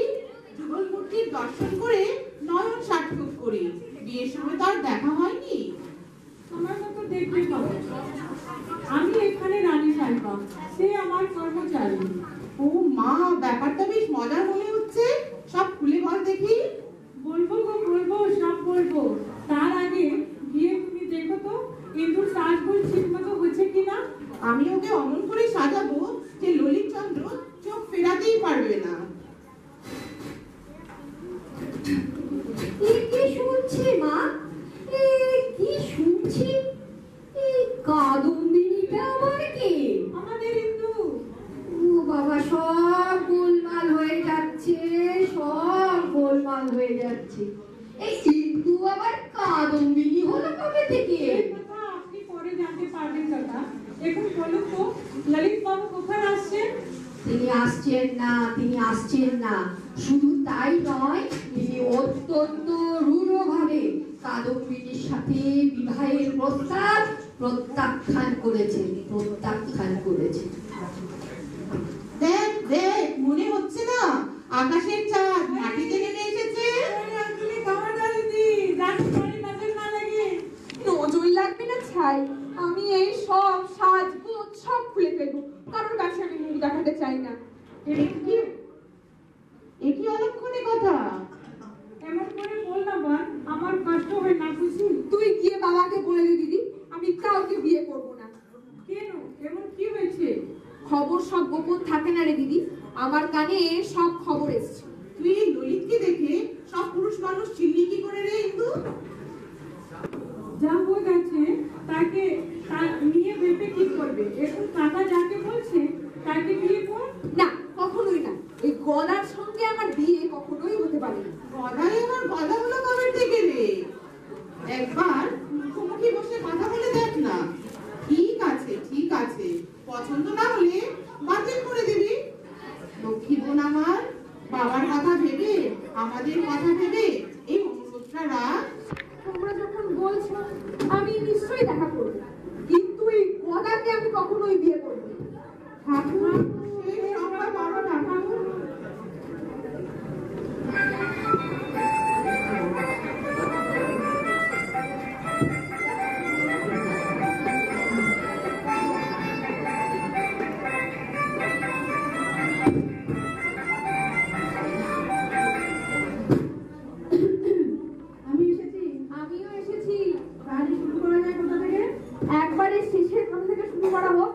যুগল মূর্তির দর্শন করে নয়ন সার্থক করি। বিয়ের সময় তার দেখা হয়নি।
আমার মতো দেখতে পাবো। আমি এখানে রানী সাহেবা, সে আমার কর্মচারী।
ও মা, ব্যাপারটা বেশ মজার মনে হচ্ছে। সব খুলে বল দেখি।
বলবো গো, বলবো, সব বলবো। তার আগে গিয়ে তুমি দেখো তো ইন্দুর সাজগোজ ঠিক মতো হচ্ছে কিনা।
আমি ওকে অমন করে সাজাবো যে ললিত চন্দ্র চোখ ফেরাতেই পারবে না।
যাচ্ছে। এই কিন্তু আবার কাদম্বিনী হলো কবে থেকে?
কথা আপনি পরে জানতে পারবেন দাদা। এখন বলুন তো, ললিত বাবু কোথায় আসছেন?
তিনি আসছেন না, শুধু তাই নয়, তিনি অত্যন্ত রূঢ়ভাবে কাদম্বিনীর সাথে বিবাহের প্রস্তাব প্রত্যাখ্যান করেছেন।
দেখ দেখ, মনে হচ্ছে না আকাশের চাঁদ মাটিতে নেমে এসেছে?
তুমি খাবার দাওনি, জানি পরে নজর না লাগে।
নজর লাগবে না ছাই, আমি এই সব সাজগোজ সব খুলে ফেলবো, কারোর কাছে আমি মুখ দেখাতে চাই না।
একই অলক্ষণে কথা।
এমন করে বল না বোন, আমার কষ্ট হয় না খুশি।
তুই গিয়ে বাবাকে বলে দে দিদি, আমি কাউকে বিয়ে করব না।
কেন, এমন কি হয়েছে?
খবর সব গোপন থাকে না রে দিদি, আমার কানে সব খবর এসছে।
তুই এই ললিতকে দেখে সব পুরুষ মানুষ চিনলি কি করে রে ইন্দু?
যা হয়ে গেছে তাকে নিয়ে ভেবে কি করবে? এখন কাকা যাকে বলছে তাকে বিয়ে কর।
না, কখনোই না, এই গলার সঙ্গে আমার বিয়ে কখনোই হতে পারে না।
গলায় আমার গলা হলো কবে থেকে রে? একবার মুখোমুখি বসে কথা বলে দেখ না। ঠিক আছে, পছন্দ না হলে বাতিল করে দিবি। লক্ষ্মী বোন আমার, বাবার কথা ভেবে, আমাদের কথা ভেবে এই অনুরোধটা রাখ।
তোমরা যখন বলছো আমি নিশ্চয়ই দেখা করবো, কিন্তু এই গলাকে আমি কখনোই বিয়ে করবো না।
ঠাকুর সেই সংখ্যা বড় ঠাকুর।
আমিও এসেছি।
তাহলে শুরু করা যায় কোথা থেকে?
একবারে শেষের কোথা থেকে শুরু করা হোক?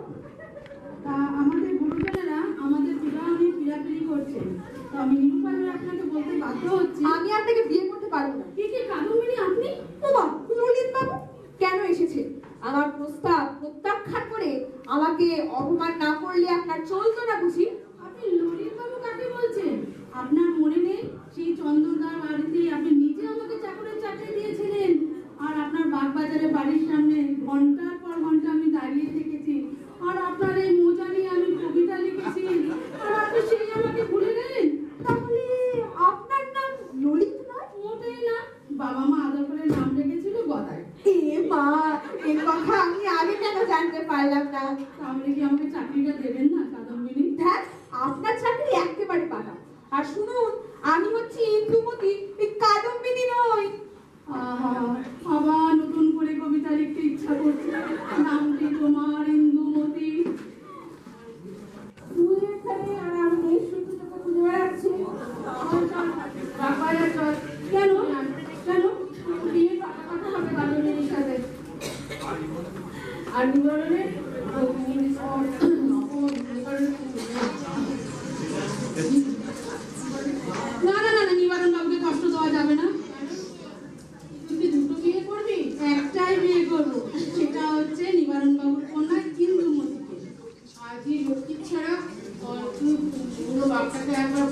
আমাদের গুরুজনেরা আমাদের বিবাহ নিয়ে পিড়াপিড়ি করছেন, তো আমি নিরুপায় আপনাকে বলতে বাধ্য হচ্ছি।
আমি আপনাকে বিয়ে করতে পারবো না।
কি কাদম্বিনী আপনি?
ওমা, ললিত বাবু কেন এসেছে? আমার প্রস্তাব প্রত্যাখ্যান করে আমাকে অপমান না করলে আপনার চলতো না বুঝি?
আপনি ললিত বাবু কাকে বলছেন? আপনার মনে নেই সেই চন্দনদার বাড়িতে আপনি নিজে আমাকে চাকরের চাকরি দিয়েছিলেন? আর আপনার বাগবাজারে বাড়ির সামনে ঘন্টার পর ঘন্টা আমি দাঁড়িয়ে থেকেছি, আর আপনার এই মোজা নিয়ে আমি কবিতা লিখেছি, আর আপনি সেই আমাকে ভুলে গেলেন?
তাহলে আপনার নাম ললিত নয়?
মোটেই না, বাবা মা আদর করে নাম রেখেছিল গদাই।
এ মা, এই কথা আমি আগে কেন জানতে পারলাম না?
তাহলে কি আমাকে চাকরিটা দেবেন না কাদম্বিনী?
ধ্যাৎ, আপনার চাকরি একেবারে পাকা। আর শুনুন, আমি হচ্ছি ইন্দুমতি, এই কাদম্বিনী নই।
আহা, আবার নতুন করে কবিতা লিখতে ইচ্ছা করছে। নামটি তোমার ইন্দুমতি।
তুই এখানে আর আমি এই সূর্যটাকে খুঁজে বেড়াচ্ছি।
বাবারা চল। কেন কেন বিয়ে কথা হবে কাদম্বিনীর সাথে? আর নিবারণের না, নিবারণ বাবুকে কষ্ট দেওয়া যাবে না। তুই কি দুটো বিয়ে করবি? একটাই বিয়ে করবো, সেটা হচ্ছে নিবারণ বাবুর কন্যা ইন্দুমতিকে। আজই লক্ষ্মীর ছাড়া তুই পুরো বাপটাকে একবার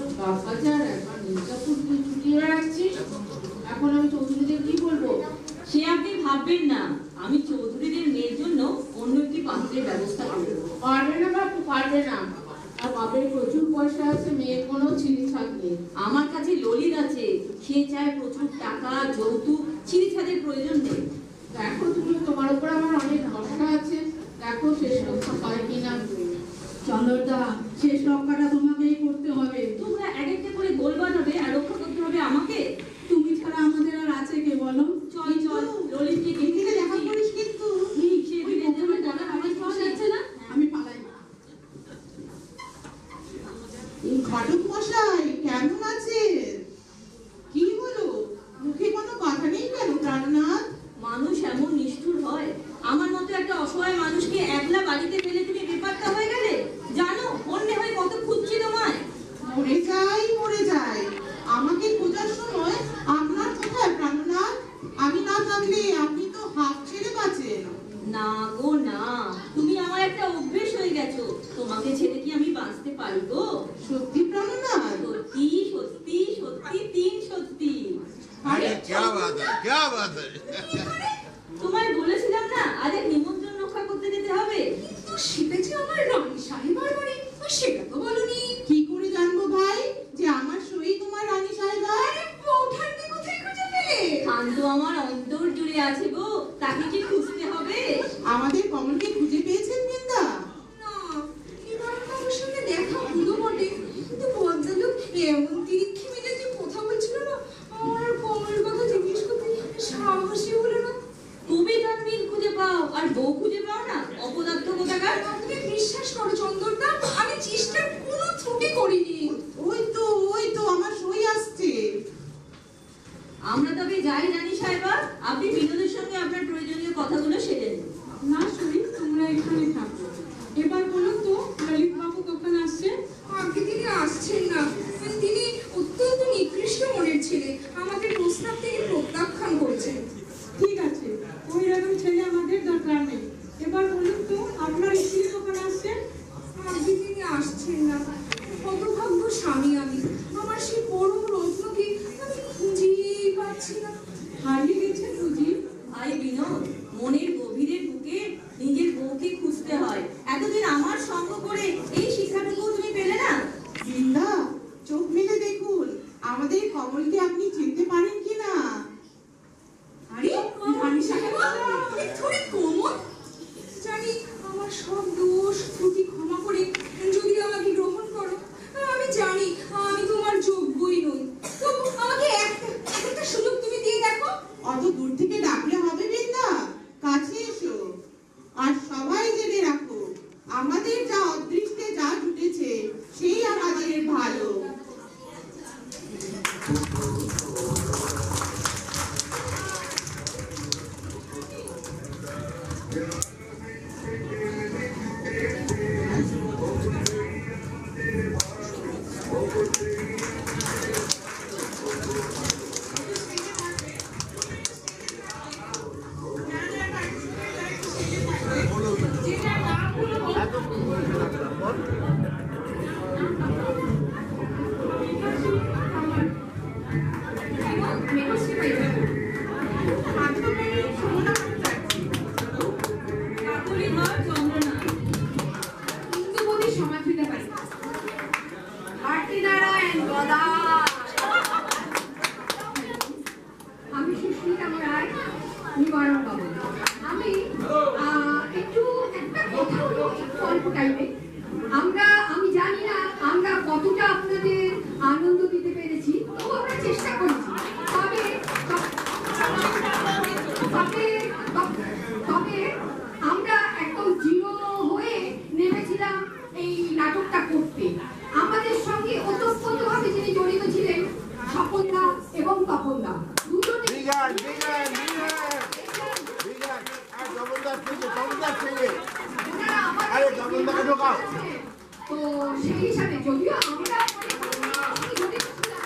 বাজার একবার মির্জাপুর তুই ছুটিয়ে বেড়াচ্ছিস। এখন আমি চৌধুরীদের কি বলবো?
সে আপনি ভাববেন না, আমি চৌধুরীদের মেয়ের জন্য অন্য একটি পাত্রের ব্যবস্থা করব।
পারবে না বাপু, পারবে না। আর বাপের প্রচুর পয়সা আছে, মেয়ের কোনো ছিঁড়িছাড় নেই।
আমার কাছে ললিত আছে, সে চায় প্রচুর টাকা, যৌতুক, ছিঁড়িছাড়ের প্রয়োজন নেই।
দেখো তুমি, তোমার উপর আমার অনেক ভরসা আছে, দেখো শেষ রক্ষা হয় কিনা। চন্দরদা, শেষ রক্ষাটা তোমাকেই করতে হবে।
তোমরা এক একটা করে গোল বানাবে আর রক্ষা করতে হবে আমাকে।
তুমি ছাড়া আমাদের আর আছে কে বলো?
চল চল, ললিতকে
এদিকে দেখা করিস কিন্তু।
সে দিনের জন্য গলার আওয়াজ পাওয়া যাচ্ছে না।
আমি পালাই।
এই ঘটক মশাই কেমন আছেন? কি হলো, মুখে কোনো কথা নেই কেন প্রাণনাথ?
মানুষ এমন নিষ্ঠুর হয়? আমার মতো একটা অসহায় মানুষকে একলা বাড়িতে ফেলে তুমি বেপাত্তা হয়ে গেলে? জানো অন্য হয়ে কত খুঁজছি তোমায়।
মরে
क्या बात है
তোমায় বলেছিলাম না আজ এক নিমন্ত্রণ রক্ষা করতে যেতে হবে।
তো সেটা যে আমার রানী সাহেবার বাড়ি, সেটা তো বলনি।
কি করে জানবো ভাই যে আমার সই তোমার রানী সাহেবার?
বৌঠানকে কোথায় খুঁজে পেলে?
খান তো আমার অন্তর জুড়ে আছে গো, তাকে কি খুঁজতে হবে?
আমাদের কমলকে খুঁজে পেয়েছেন বৃন্দা?
না, এবার কারোর সঙ্গে দেখা হলো বটে, কিন্তু ভদ্রলোক এমন তিরিক্ষি মিলে যে কথা বলছিল না, আমার আর কমলের কথা জিজ্ঞেস করতে সাহসই হলো না।
তুমি তানবিন খুঁজে পাও আর বউ খুঁজে পাও না, অপদার্থ কোথাকার।
তুমি বিশ্বাস করো চন্দরদা, আমি চেষ্টার কোনো ত্রুটি করিনি।
ওই তো আমার সই আসছে।
আমরা তবে যাই রানী সাহেবা, আপনি বিনোদের সঙ্গে আপনার প্রয়োজনীয় কথাগুলো সেরে নিন।
না শরীর, তোমরা এখানে থাকো। এবার বলুন তো, ললিত বাবু কখন আসছে?
আগে তিনি আসছেন না, তিনি অত্যন্ত নিকৃষ্ট মনের ছেলে, আমাদের প্রস্তাব থেকে প্রত্যাখ্যান করেছেন।
ঠিক আছে, ওই রকম ছেলে আমাদের দরকার নেই। এবার বলুন তো, আপনার স্ত্রী কখন আসছে?
আগে তিনি আসছেন না, হতভাগ্য স্বামী আমি, আমার সেই পরম রত্নকে আমি খুঁজেই পাচ্ছি না।
হারিয়ে গেছে বুঝি?
ভাই বিনোদ, মনের গভীরের বুকে নিজের বউকে খুঁজতে হয়। এতদিন আমার সঙ্গ করে এই শিক্ষাটুকু তুমি পেলে না?
বৃন্দা, চোখ মেলে দেখুন আমাদের কমলকে আপনি চিনতে পারেন কিনা?
আরে রানী সাহেবা, থোড়ি কোমল। জানি আমার সব দোষ ত্রুটি ক্ষমা করে যদি আমাকে গ্রহণ করো, আমি জানি আমি তোমার যোগ্যই নই, তবু আমাকে একটা সুযোগ তুমি দিয়ে দেখো।
অত দূর থেকে ডাকলে হবে বৃন্দা? কাছে এসো। আর সবাই জেনে রাখো, আমাদের যা অদৃষ্টে যা জুটেছে সেই আমাদের ভালো।
কাকুলি ঘর চন্দ্রনা।
ইন্দুমতি সমাজ হইতে পারি। ভারতীনারায়ণ গদা। আমি সুস্মিতা রায়, নিবারণ বাবু। আমি একটু একটা কথা হলো, একটু অল্প টাইমে। আমি জানি না আমরা কতটা আপনাদের আনন্দ দিতে পেরেছি, তবু আমরা চেষ্টা করেছি। তবে আমরা একদম জিরো হয়ে নেমেছিলাম এই নাটকটা করতে। আমাদের সঙ্গে ওতপ্রোতভাবে যিনি জড়িত ছিলেন স্বপনদা এবং তপনদা, দুজনে।
বিগান আর জবরদস্ত থেকে
ওনারা আমাদের
আরে জবরদস্ত ঢোকাও।
তো সেই হিসাবে যদিও আমরা জড়িত ছিলাম,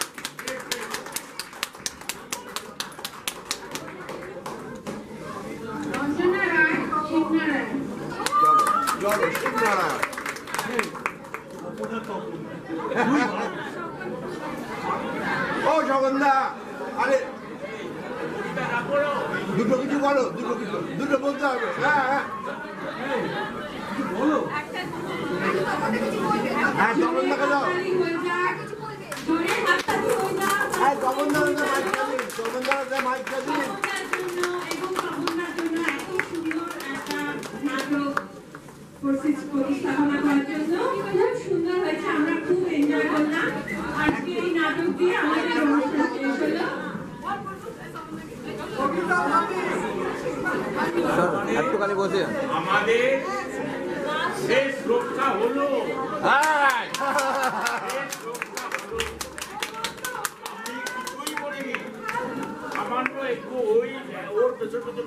রঞ্জনা রায়, শিবনারায়ণ।
চলো শিবনারায়ণ। ও জগন্দা, আরে দুটো কিছু বলো, দুটো বলতে হবে। হ্যাঁ হ্যাঁ জগন্দাকে দাও। হ্যাঁ জগন্দাকে মাইকটা দিন।
প্রতিস্থাপনা করার জন্য খুব সুন্দর হয়েছে, আমরা খুব এনজয় করলাম। আজকে এই নাটক দিয়ে আমাদের অনুষ্ঠান শেষ হলো।
একটুখানি বসে
আমাদের শেষ রক্ষা হলো। কিছুই করিনি, সামান্য একটু ওই ওর পেছন পেছন